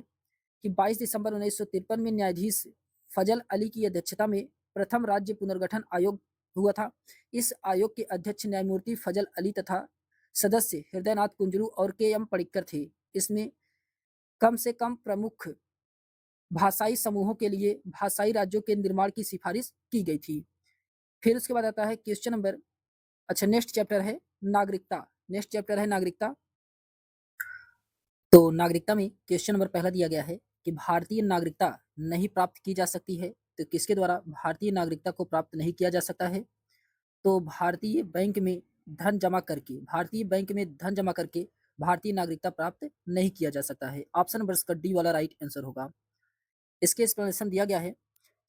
कि 22 दिसंबर 1953 में न्यायाधीश फजल अली की अध्यक्षता में प्रथम राज्य पुनर्गठन आयोग हुआ था। इस आयोग के अध्यक्ष न्यायमूर्ति फजल अली तथा सदस्य हृदयनाथ कुंजरू और के.एम. पडिक्कर थे। इसमें कम से कम प्रमुख भाषाई समूहों के लिए भाषाई राज्यों के निर्माण की सिफारिश की गई थी। फिर उसके बाद आता है क्वेश्चन नंबर, अच्छा नेक्स्ट चैप्टर है नागरिकता। नेक्स्ट चैप्टर है नागरिकता। तो नागरिकता में क्वेश्चन नंबर पहला दिया गया है कि भारतीय नागरिकता नहीं प्राप्त की जा सकती है। तो किसके द्वारा भारतीय नागरिकता को प्राप्त नहीं किया जा सकता है? तो भारतीय बैंक में धन जमा करके भारतीय नागरिकता प्राप्त नहीं किया जा सकता है। ऑप्शन नंबर इसका डी वाला राइट आंसर होगा। इसके एक्सप्लेनेशन दिया गया है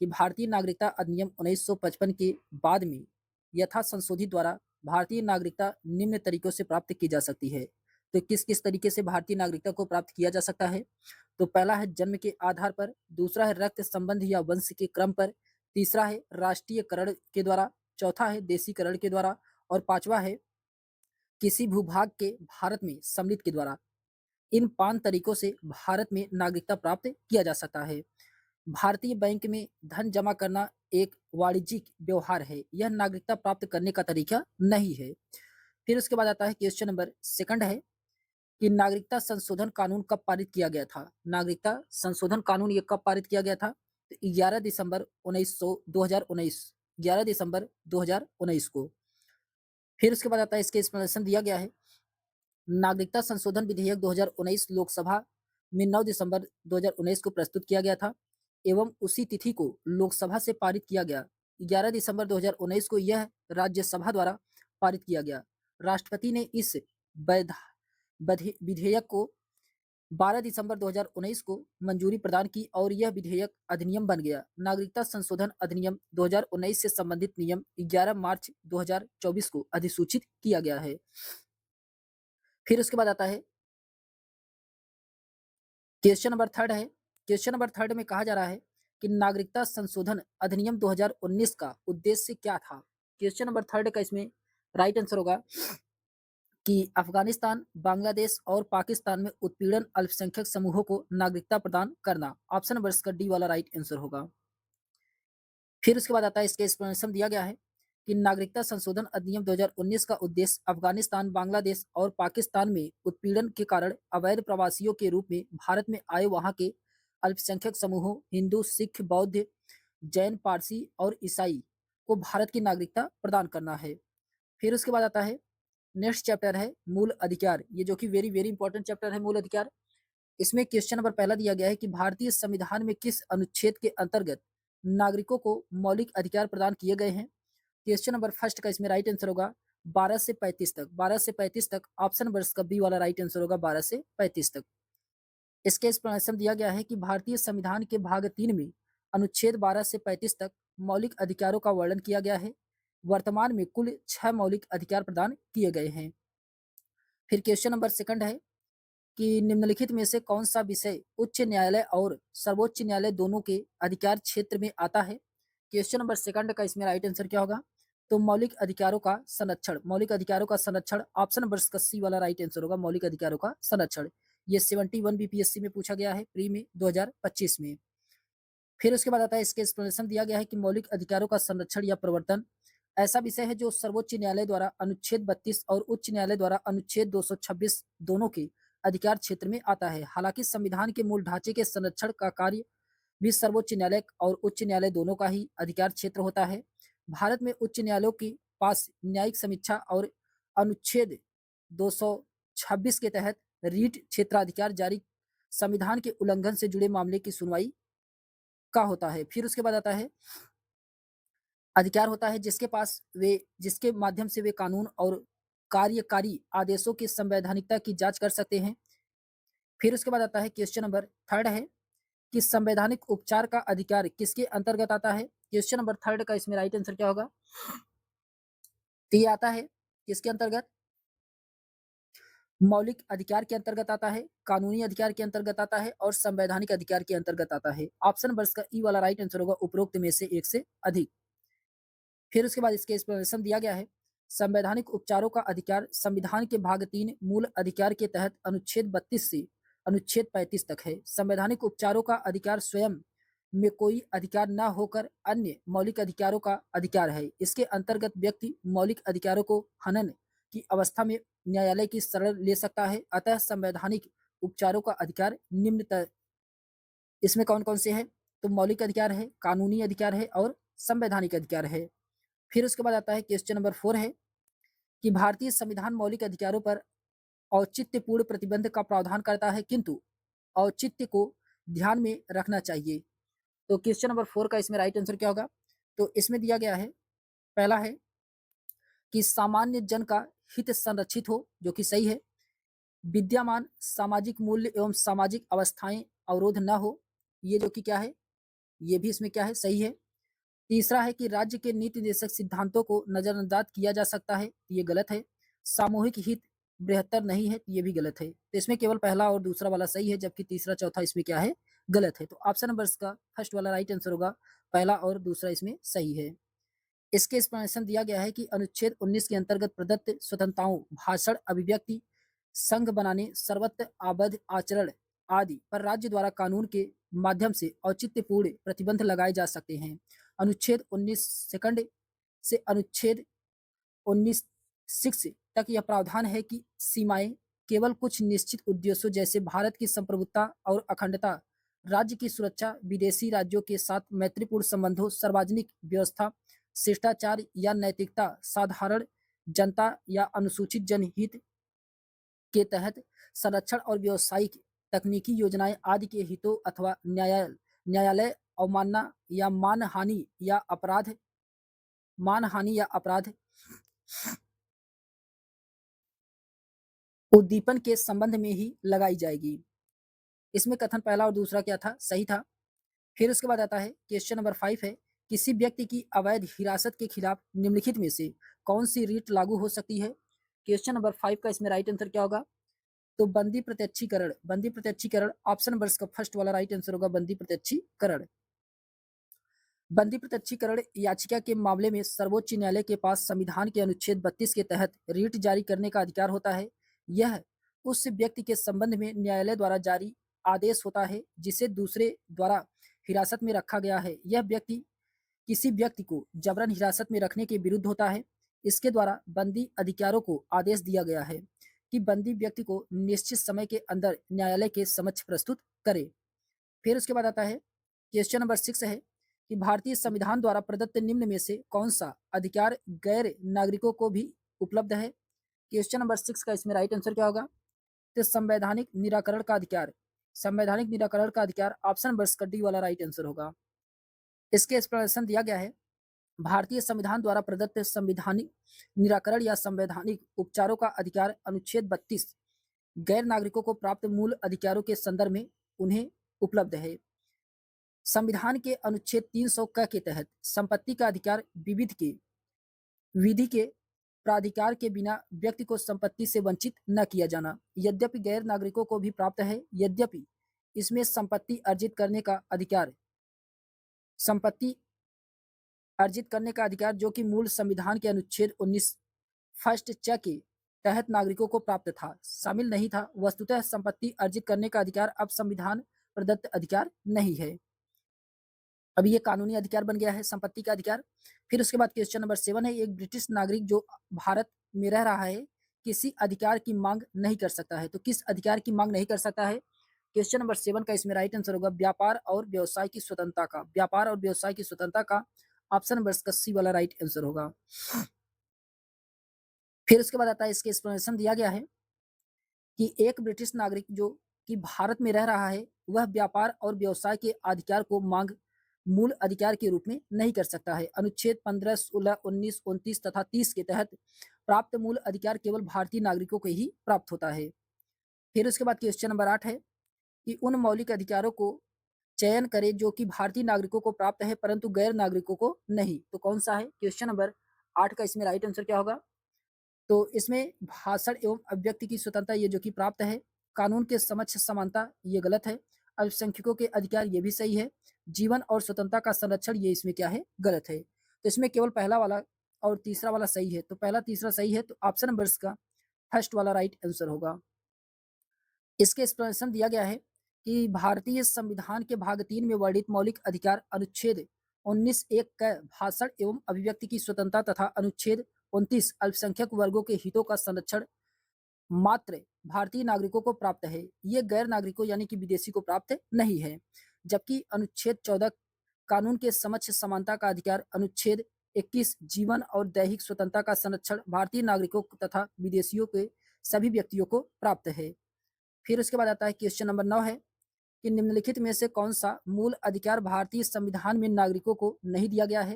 कि भारतीय नागरिकता अधिनियम 1955 के बाद में यथा संशोधित द्वारा भारतीय नागरिकता निम्न तरीकों से प्राप्त की जा सकती है। तो किस किस तरीके से भारतीय नागरिकता को प्राप्त किया जा सकता है? तो पहला है जन्म के आधार पर, दूसरा है रक्त संबंध या वंश के क्रम पर, तीसरा है राष्ट्रीयकरण के द्वारा, चौथा है देशीकरण के द्वारा और पांचवा है किसी भूभाग के भारत में सम्मिलित के द्वारा। इन 5 तरीकों से भारत में नागरिकता प्राप्त किया जा सकता है। भारतीय बैंक में धन जमा करना एक वाणिज्यिक व्यवहार है, यह नागरिकता प्राप्त करने का तरीका नहीं है। फिर उसके बाद आता है क्वेश्चन नंबर सेकंड है कि नागरिकता संशोधन कानून कब पारित किया गया था? नागरिकता संशोधन कानून ये कब पारित किया गया था? तो 11 दिसंबर 2019 11 दिसंबर 2019 को। फिर उसके बाद आता है इसके एक्सप्लेनेशन दिया गया है। नागरिकता संशोधन विधेयक 2019 लोकसभा में 9 दिसंबर 2019 को प्रस्तुत किया गया था एवं उसी तिथि को लोकसभा से पारित किया गया। 11 दिसंबर 2019 को यह राज्यसभा द्वारा पारित किया गया। राष्ट्रपति ने इस विधेयक को 12 दिसंबर 2019 को मंजूरी प्रदान की और यह विधेयक अधिनियम बन गया। नागरिकता संशोधन अधिनियम 2019 से संबंधित नियम 11 मार्च 2024 को अधिसूचित किया गया है। फिर उसके बाद आता है क्वेश्चन नंबर थर्ड है। क्वेश्चन नंबर थर्ड में कहा जा रहा है कि नागरिकता संशोधन अधिनियम 2019 का उद्देश्य क्या था? क्वेश्चन नंबर थर्ड का इसमें राइट आंसर होगा कि अफगानिस्तान, बांग्लादेश और पाकिस्तान में उत्पीड़न अल्पसंख्यक समूहों को नागरिकता प्रदान करना। ऑप्शन नंबर इसका डी वाला राइट आंसर होगा। फिर उसके बाद आता है इसके एक्सप्लेनेशन दिया गया है कि नागरिकता संशोधन अधिनियम 2019 का उद्देश्य अफगानिस्तान, बांग्लादेश और पाकिस्तान में उत्पीड़न के कारण अवैध प्रवासियों के रूप में भारत में आए वहां के अल्पसंख्यक समूहों हिंदू, सिख, बौद्ध, जैन, पारसी और ईसाई को भारत की नागरिकता प्रदान करना है। फिर उसके बाद आता है नेक्स्ट चैप्टर है मूल अधिकार, ये जो कि वेरी वेरी इंपॉर्टेंट चैप्टर है मूल अधिकार। इसमें क्वेश्चन नंबर पहला दिया गया है कि भारतीय संविधान में किस अनुच्छेद के अंतर्गत नागरिकों को मौलिक अधिकार प्रदान किए गए हैं? क्वेश्चन नंबर फर्स्ट का इसमें राइट आंसर होगा 12 से 35 तक। 12 से 35 तक ऑप्शन नंबर इसका बी वाला राइट आंसर होगा 12 से 35 तक। इसके एक्सप्लेनेशन दिया गया है कि भारतीय संविधान के भाग 3 में अनुच्छेद 12 से 35 तक मौलिक अधिकारों का वर्णन किया गया है। वर्तमान में कुल 6 मौलिक अधिकार प्रदान किए गए हैं। फिर क्वेश्चन नंबर सेकंड है कि निम्नलिखित में से कौन सा विषय उच्च न्यायालय और सर्वोच्च न्यायालय दोनों के अधिकार क्षेत्र में आता है? क्वेश्चन नंबर सेकंड का इसमें राइट आंसर क्या होगा? तो मौलिक अधिकारों का संरक्षण। मौलिक अधिकारों का संरक्षण ऑप्शन नंबर सी वाला राइट आंसर होगा। मौलिक अधिकारों का संरक्षण ये 71 बीपीएससी में पूछा गया है प्री में 2025 में। फिर उसके बाद आता है इसके एक्सप्लेनेशन दिया गया है कि मौलिक अधिकारों का संरक्षण या प्रवर्तन ऐसा विषय है जो सर्वोच्च न्यायालय द्वारा अनुच्छेद 32 और उच्च न्यायालय द्वारा अनुच्छेद 226 दोनों के अधिकार क्षेत्र में आता है। हालांकि संविधान के मूल ढांचे के संरक्षण का कार्य भी सर्वोच्च न्यायालय और उच्च न्यायालय दोनों का ही अधिकार क्षेत्र होता है। भारत में उच्च न्यायालयों के पास न्यायिक समीक्षा और अनुच्छेद 226 के तहत रीट क्षेत्राधिकार जारी संविधान के उल्लंघन से जुड़े मामले की सुनवाई का होता है। फिर उसके बाद आता है अधिकार होता है जिसके माध्यम से वे कानून और कार्यकारी आदेशों की संवैधानिकता की जांच कर सकते हैं। फिर उसके बाद आता है क्वेश्चन नंबर थर्ड है कि संवैधानिक उपचार का अधिकार किसके अंतर्गत आता है। क्वेश्चन नंबर थर्ड का इसमें राइट आंसर क्या होगा? तो ये आता है किसके अंतर्गत? मौलिक अधिकार के अंतर्गत आता है, कानूनी अधिकार के अंतर्गत आता है और संवैधानिक अधिकार के अंतर्गत आता है। ऑप्शन नंबर का ई वाला राइट आंसर होगा उपरोक्त में से एक से अधिक। फिर उसके बाद इसके एक्सप्लेनेशन दिया गया है। संवैधानिक उपचारों का अधिकार संविधान के भाग 3 मूल अधिकार के तहत अनुच्छेद 32 से अनुच्छेद 35 तक है। संवैधानिक उपचारों का अधिकार स्वयं में कोई अधिकार न होकर अन्य मौलिक अधिकारों का अधिकार है। इसके अंतर्गत व्यक्ति मौलिक अधिकारों को हनन की अवस्था में न्यायालय की शरण ले सकता है। अतः संवैधानिक उपचारों का अधिकार निम्न इसमें कौन कौन से है? तो मौलिक अधिकार है, कानूनी अधिकार है और संवैधानिक अधिकार है। फिर उसके बाद आता है क्वेश्चन नंबर 4 है कि भारतीय संविधान मौलिक अधिकारों पर औचित्यपूर्ण प्रतिबंध का प्रावधान करता है, किंतु औचित्य को ध्यान में रखना चाहिए। तो क्वेश्चन नंबर 4 का इसमें राइट आंसर क्या होगा? तो इसमें दिया गया है, पहला है कि सामान्य जन का हित संरक्षित हो, जो कि सही है। विद्यमान सामाजिक मूल्य एवं सामाजिक अवस्थाएं अवरोध न हो, ये जो कि क्या है, ये भी इसमें क्या है, सही है। तीसरा है कि राज्य के नीति निर्देशक सिद्धांतों को नजरअंदाज किया जा सकता है, ये गलत है। सामूहिक हित बेहतर नहीं है, ये भी गलत है। तो इसमें केवल पहला और दूसरा वाला सही है, जबकि तीसरा चौथा इसमें क्या है, गलत है। तो ऑप्शन नंबर का फर्स्ट वाला राइट आंसर होगा, पहला और दूसरा इसमें सही है। इसके एक्सप्लेनेशन दिया गया है कि अनुच्छेद 19 के अंतर्गत प्रदत्त स्वतंत्रताओं, भाषण, अभिव्यक्ति, संघ बनाने, सर्वत्र आबद्ध आचरण आदि पर राज्य द्वारा कानून के माध्यम से औचित्यपूर्ण प्रतिबंध लगाए जा सकते हैं। अनुच्छेद 19 सेकंड से अनुच्छेद 19 6 तक यह प्रावधान है कि सीमाएं केवल कुछ निश्चित उद्देश्यों जैसे भारत की संप्रभुता और अखंडता, राज्य की सुरक्षा, विदेशी राज्यों के साथ मैत्रीपूर्ण संबंधों, सार्वजनिक व्यवस्था, शिष्टाचार या नैतिकता, साधारण जनता या अनुसूचित जनहित के तहत संरक्षण और व्यावसायिक तकनीकी योजनाएं आदि के हितों अथवा न्यायालय अवमानना या मानहानि या अपराध उद्दीपन के संबंध में ही लगाई जाएगी। इसमें कथन पहला और दूसरा क्या था, सही था। फिर उसके बाद आता है क्वेश्चन नंबर 5 है, किसी व्यक्ति की अवैध हिरासत के खिलाफ निम्नलिखित में से कौन सी रीट लागू हो सकती है। क्वेश्चन नंबर 5 का इसमें राइट आंसर क्या होगा? तो बंदी प्रत्यक्षीकरण ऑप्शन नंबर का फर्स्ट वाला राइट आंसर होगा, बंदी प्रत्यक्षीकरण। बंदी प्रत्यक्षीकरण याचिका के मामले में सर्वोच्च न्यायालय के पास संविधान के अनुच्छेद 32 के तहत रीट जारी करने का अधिकार होता है। यह उस व्यक्ति के संबंध में न्यायालय द्वारा जारी आदेश होता है जिसे दूसरे द्वारा हिरासत में रखा गया है। यह व्यक्ति किसी व्यक्ति को जबरन हिरासत में रखने के विरुद्ध होता है। इसके द्वारा बंदी अधिकारों को आदेश दिया गया है कि बंदी व्यक्ति को निश्चित समय के अंदर न्यायालय के समक्ष प्रस्तुत करे। फिर उसके बाद आता है क्वेश्चन नंबर 6 है कि भारतीय संविधान द्वारा प्रदत्त निम्न में से कौन सा अधिकार गैर नागरिकों को भी उपलब्ध है। क्वेश्चन नंबर 6 का इसमें राइट आंसर क्या होगा? तो संवैधानिक निराकरण का अधिकार ऑप्शन नंबर का डी वाला राइट आंसर होगा। इसके एक्सप्लेनेशन दिया गया है, भारतीय संविधान द्वारा प्रदत्त संवैधानिक निराकरण या संवैधानिक उपचारों का अधिकार अनुच्छेद 32 गैर नागरिकों को प्राप्त मूल अधिकारों के संदर्भ में उन्हें उपलब्ध है। संविधान के अनुच्छेद 300 क के तहत संपत्ति का अधिकार विधि के प्राधिकार के बिना व्यक्ति को संपत्ति से वंचित न किया जाना, यद्यपि गैर नागरिकों को भी प्राप्त है। यद्यपि इसमें संपत्ति अर्जित करने का अधिकार जो कि मूल संविधान के अनुच्छेद 19 फर्स्ट च के तहत नागरिकों को प्राप्त था, शामिल नहीं था। वस्तुतः संपत्ति अर्जित करने का अधिकार अब संविधान प्रदत्त अधिकार नहीं है, अभी ये कानूनी अधिकार बन गया है, संपत्ति का अधिकार। फिर उसके बाद क्वेश्चन नंबर 7 है, एक ब्रिटिश नागरिक जो भारत में रह रहा है किसी अधिकार की मांग नहीं कर सकता है। तो किस अधिकार की मांग नहीं कर सकता है? क्वेश्चन नंबर 7 का इसमें राइट आंसर होगा व्यापार और व्यवसाय की स्वतंत्रता का ऑप्शन नंबर का सी वाला राइट आंसर होगा। फिर उसके बाद आता है, इसके एक्सप्लेनेशन दिया गया है कि एक ब्रिटिश नागरिक जो कि भारत में रह रहा है, वह व्यापार और व्यवसाय के अधिकार को मांग मूल अधिकार के रूप में नहीं कर सकता है। अनुच्छेद 15, 16, 19, 29 तथा 30 के तहत प्राप्त मूल अधिकार केवल भारतीय नागरिकों को ही प्राप्त होता है। फिर उसके बाद क्वेश्चन नंबर 8 है कि उन मौलिक अधिकारों को चयन करें जो कि भारतीय नागरिकों को प्राप्त है परंतु गैर नागरिकों को नहीं। तो कौन सा है? क्वेश्चन नंबर 8 का इसमें राइट आंसर क्या होगा? तो इसमें भाषण एवं अभिव्यक्ति की स्वतंत्रता ये जो कि प्राप्त है, कानून के समक्ष समानता ये गलत है, अल्पसंख्यकों के अधिकार ये भी सही है, जीवन और स्वतंत्रता का संरक्षण ये इसमें क्या है? गलत है। तो इसमें केवल पहला वाला और तीसरा वाला सही है। तो पहला तीसरा सही है, तो ऑप्शन नंबर इसका फर्स्ट वाला राइट आंसर होगा। इसके एक्सप्लेनेशन दिया गया है कि भारतीय संविधान के भाग 3 में वर्णित मौलिक अधिकार अनुच्छेद 19 एक का भाषण एवं अभिव्यक्ति की स्वतंत्रता तथा अनुच्छेद 29 अल्पसंख्यक वर्गों के हितों का संरक्षण मात्र भारतीय नागरिकों को प्राप्त है, ये गैर नागरिकों यानी कि विदेशी को प्राप्त नहीं है। जबकि अनुच्छेद 14 कानून के समक्ष समानता का अधिकार, अनुच्छेद 21 जीवन और दैहिक स्वतंत्रता का संरक्षण भारतीय नागरिकों तथा विदेशियों के सभी व्यक्तियों को प्राप्त है। फिर उसके बाद आता है क्वेश्चन नंबर 9 है कि निम्नलिखित में से कौन सा मूल अधिकार भारतीय संविधान में नागरिकों को नहीं दिया गया है?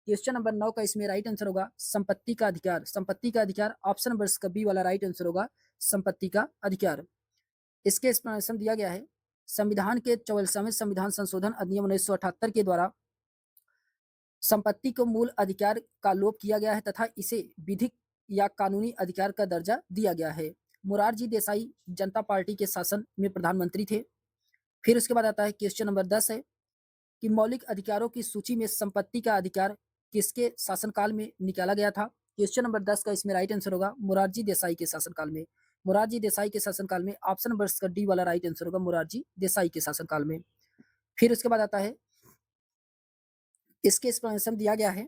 क्वेश्चन नंबर 9 का इसमें राइट आंसर होगा संपत्ति का अधिकार। संपत्ति का अधिकार ऑप्शन नंबर इसका बी वाला राइट आंसर होगा संपत्ति का अधिकार। इसके एक्सप्लेनेशन दिया गया है संविधान के 44वें संविधान संशोधन अधिनियम 1978 के द्वारा संपत्ति को मूल अधिकार का लोप किया गया है तथा इसे विधिक या कानूनी अधिकार का दर्जा दिया गया है। मोरारजी देसाई जनता पार्टी के शासन में प्रधानमंत्री थे। फिर उसके बाद आता है क्वेश्चन नंबर 10 है कि मौलिक अधिकारों की सूची में संपत्ति का अधिकार किसके शासनकाल में निकाला गया था? क्वेश्चन नंबर 10 का इसमें राइट आंसर होगा मोरारजी देसाई के शासनकाल में। मोरारजी देसाई के शासनकाल में ऑप्शन नंबर का डी वाला राइट आंसर होगा मोरारजी देसाई के शासनकाल में। फिर उसके बाद आता है इसके एक्सप्लेनेशन दिया गया है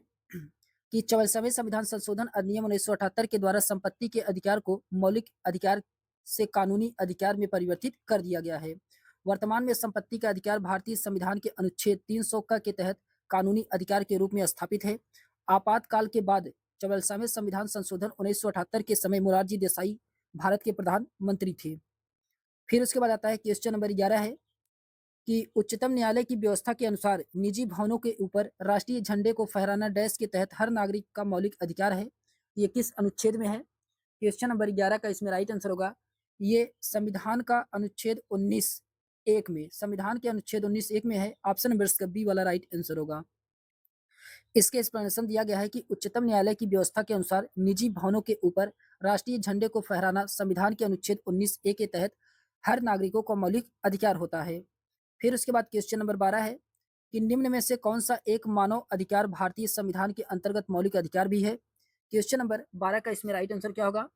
कि 44वें संविधान संशोधन अधिनियम 1978 के द्वारा संपत्ति के अधिकार को मौलिक अधिकार से कानूनी अधिकार में परिवर्तित कर दिया गया है। वर्तमान में संपत्ति का अधिकार भारतीय संविधान के अनुच्छेद 300 का के तहत कानूनी अधिकार के रूप में स्थापित है। आपातकाल के बाद 44वें संविधान संशोधन 1978 के समय मोरारजी देसाई भारत के प्रधानमंत्री थे। फिर उसके बाद आता है क्वेश्चन नंबर 11 है कि उच्चतम न्यायालय की व्यवस्था के अनुसार निजी भवनों के ऊपर राष्ट्रीय झंडे को फहराना डैश के तहत हर नागरिक का मौलिक अधिकार है। ये किस अनुच्छेद में है? क्वेश्चन नंबर 11 का इसमें राइट आंसर होगा ये संविधान का अनुच्छेद 19 एक में, संविधान के अनुच्छेद 19 एक में है। ऑप्शन नंबर इसका बी वाला राइट आंसर होगा। इसके एक्सप्लेनेशन दिया गया है कि उच्चतम न्यायालय की व्यवस्था के अनुसार निजी भवनों के ऊपर राष्ट्रीय झंडे को फहराना संविधान के अनुच्छेद 19 ए के तहत हर नागरिकों को मौलिक अधिकार होता है। फिर उसके बाद क्वेश्चन नंबर 12 है कि निम्न में से कौन सा एक मानव अधिकार भारतीय संविधान के अंतर्गत मौलिक अधिकार भी है? क्वेश्चन नंबर 12 का इसमें राइट आंसर क्या होगा?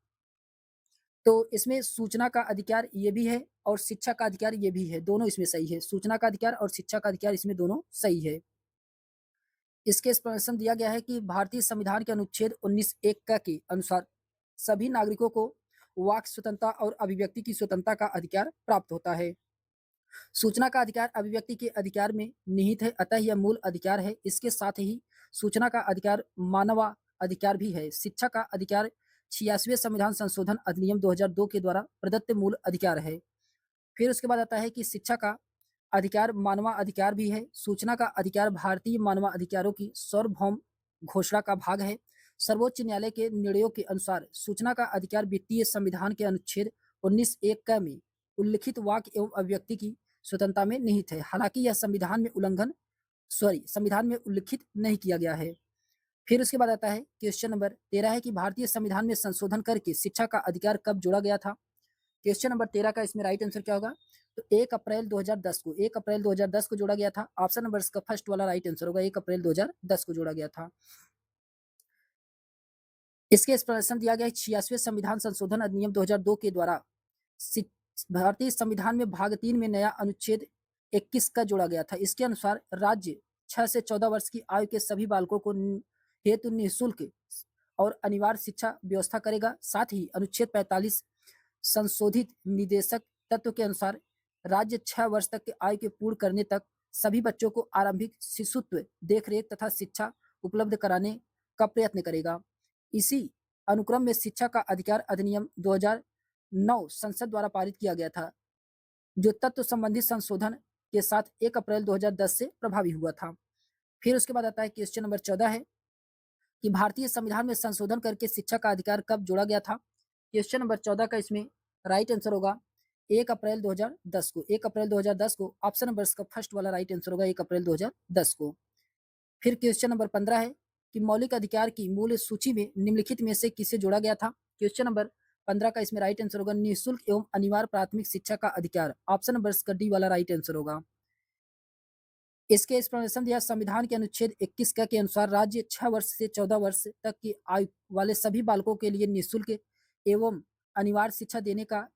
तो इसमें सूचना का अधिकार ये भी है और शिक्षा का अधिकार ये भी है, दोनों इसमें सही है। सूचना का अधिकार और शिक्षा का अधिकार इसमें दोनों सही है। इसके एक्सप्लेनेशन दिया गया है कि भारतीय संविधान के अनुच्छेद 19 एक का के अनुसार सभी नागरिकों को वाक स्वतंत्रता और अभिव्यक्ति की स्वतंत्रता का अधिकार प्राप्त होता है। सूचना का अधिकार अभिव्यक्ति के अधिकार में निहित है, अतः यह मूल अधिकार है। इसके साथ ही सूचना का अधिकार मानव अधिकार भी है। शिक्षा का अधिकार 86वें संविधान संशोधन अधिनियम 2002 के द्वारा प्रदत्त मूल अधिकार है। फिर उसके बाद आता है कि शिक्षा का अधिकार मानवाधिकार भी है। सूचना का अधिकार भारतीय मानवाधिकारों की सार्वभौम घोषणा का भाग है। सर्वोच्च न्यायालय के निर्णयों के अनुसार सूचना का अधिकार वित्तीय संविधान के अनुच्छेद 19 एक क में उल्लिखित वाक एवं अभिव्यक्ति की स्वतंत्रता में निहित है। हालांकि यह संविधान में उल्लिखित नहीं किया गया है। फिर उसके बाद आता है क्वेश्चन नंबर 13 है कि भारतीय संविधान में संशोधन करके शिक्षा का अधिकार कब जोड़ा गया था? क्वेश्चन नंबर 13 का इसमें राइट आंसर क्या होगा? तो 1 अप्रैल 2010 को 1 अप्रैल 2010 को जोड़ा गया था। ऑप्शन नंबर इसका फर्स्ट वाला राइट आंसर होगा 1 अप्रैल 2010 को जोड़ा गया था। इसके एक्सप्लेनेशन दिया गया है 86वें संविधान संशोधन अधिनियम 2002 के द्वारा भारतीय संविधान में भाग 3 में नया अनुच्छेद 21 का जोड़ा गया था। इसके अनुसार राज्य 6 से 14 वर्ष की आयु के सभी बालकों को हेतु निःशुल्क और अनिवार्य शिक्षा व्यवस्था करेगा। साथ ही अनुच्छेद 45 संशोधित निदेशक तत्व के अनुसार राज्य 6 वर्ष तक के आयु के पूर्ण करने तक सभी बच्चों को आरंभिक शिशुत्व देखरेख तथा शिक्षा उपलब्ध कराने का प्रयत्न करेगा। इसी अनुक्रम में शिक्षा का अधिकार अधिनियम 2009 संसद द्वारा पारित किया गया था। जो तत्व संबंधी संशोधन के साथ 1 अप्रैल 2010 से प्रभावी हुआ था। फिर उसके बाद आता है क्वेश्चन नंबर 14 है कि भारतीय संविधान में संशोधन करके शिक्षा का अधिकार कब जोड़ा गया था? क्वेश्चन नंबर 14 का इसमें राइट आंसर होगा 1 अप्रैल 2010 को। 1 अप्रैल 2010 को ऑप्शन नंबर इसका फर्स्ट वाला राइट आंसर होगा 1 अप्रैल 2010 को। फिर क्वेश्चन नंबर 15 है कि मौलिक अधिकार की मूल सूची में निम्नलिखित में से किसे जोड़ा गया था? क्वेश्चन नंबर 15 का इसमें राइट आंसर होगा निःशुल्क एवं अनिवार्य प्राथमिक शिक्षा का अधिकार। ऑप्शन नंबर इसका डी वाला राइट आंसर होगा। इसके एक्सप्लेनेशन दिया संविधान के अनुच्छेद 21 का के अनुसार राज्य 6 वर्ष से 14 वर्ष तक की आयु वाले सभी बालकों के लिए निःशुल्क एवं अनिवार्य शिक्षा देने का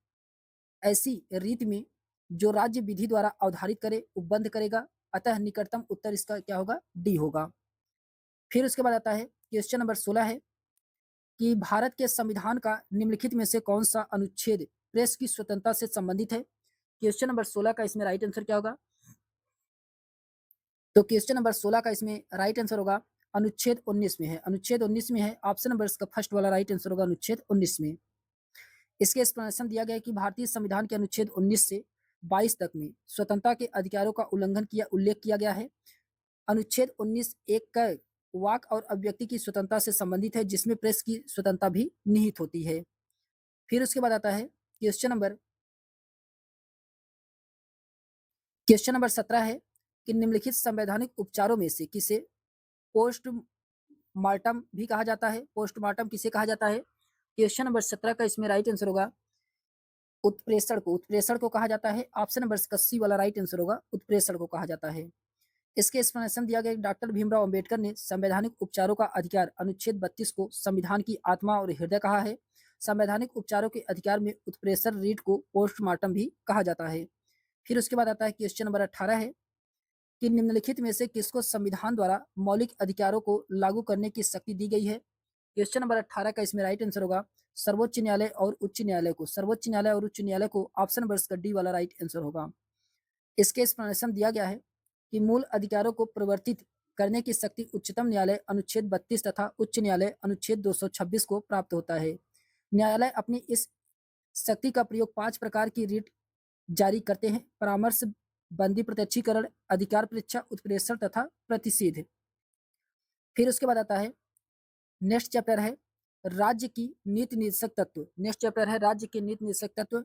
ऐसी रीति में जो राज्य विधि द्वारा अवधारित करे उपबंध करेगा। अतः निकटतम उत्तर इसका क्या होगा? डी होगा। फिर उसके बाद आता है क्वेश्चन नंबर 16 है कि भारत के संविधान का निम्नलिखित में से कौन सा अनुच्छेद प्रेस की स्वतंत्रता से संबंधित है? क्वेश्चन नंबर 16 का इसमें राइट आंसर क्या होगा? तो क्वेश्चन नंबर 16 का इसमें राइट आंसर होगा अनुच्छेद 19 में है। अनुच्छेद 19 में है। ऑप्शन नंबर इसका फर्स्ट वाला राइट आंसर होगा अनुच्छेद 19 में। इसके एक्सप्लेनेशन दिया गया है कि भारतीय संविधान के अनुच्छेद 19 से 22 तक में स्वतंत्रता के अधिकारों का उल्लेख किया गया है। अनुच्छेद 19 एक का वाक और अभिव्यक्ति की स्वतंत्रता से संबंधित है, जिसमें प्रेस की स्वतंत्रता भी निहित होती है। फिर उसके बाद आता है क्वेश्चन नंबर 17 है कि निम्नलिखित संवैधानिक उपचारों में से किसे पोस्टमार्टम भी कहा जाता है? पोस्टमार्टम किसे कहा जाता है? क्वेश्चन नंबर 17 का इसमें राइट आंसर होगा उत्प्रेषण को कहा जाता है। ऑप्शन नंबर 80 वाला राइट आंसर होगा उत्प्रेषण को कहा जाता है। इसके एक्सप्लेनेशन दिया गया डॉक्टर भीमराव अंबेडकर ने संवैधानिक उपचारों का अधिकार अनुच्छेद 32 को संविधान की आत्मा और हृदय कहा है। संवैधानिक उपचारों के अधिकार में उत्प्रेषण रीट को पोस्टमार्टम भी कहा जाता है। फिर उसके बाद आता है क्वेश्चन नंबर 18 है कि निम्नलिखित में से किसको संविधान द्वारा मौलिक अधिकारों को लागू करने की शक्ति दी गई है? क्वेश्चन नंबर 18 का इसमें राइट आंसर होगा सर्वोच्च न्यायालय और उच्च न्यायालय को। सर्वोच्च न्यायालय और उच्च न्यायालय को। ऑप्शन नंबर इसका डी वाला राइट आंसर होगा। इसके एक्सप्लेनेशन दिया गया है कि मूल अधिकारों को परिवर्तित करने की शक्ति उच्चतम न्यायालय अनुच्छेद 32 तथा उच्च न्यायालय अनुच्छेद 226 को प्राप्त होता है। न्यायालय अपनी इस शक्ति का प्रयोग 5 प्रकार की रीट जारी करते हैं: परामर्श, बंदी प्रत्यक्षीकरण, अधिकार परीक्षा, उत्प्रेषण तथा प्रतिषेध। फिर उसके बाद आता है नेक्स्ट चैप्टर है राज्य की नीति निर्देशक तत्व। नेक्स्ट चैप्टर है राज्य के नीति निर्देशक तत्व।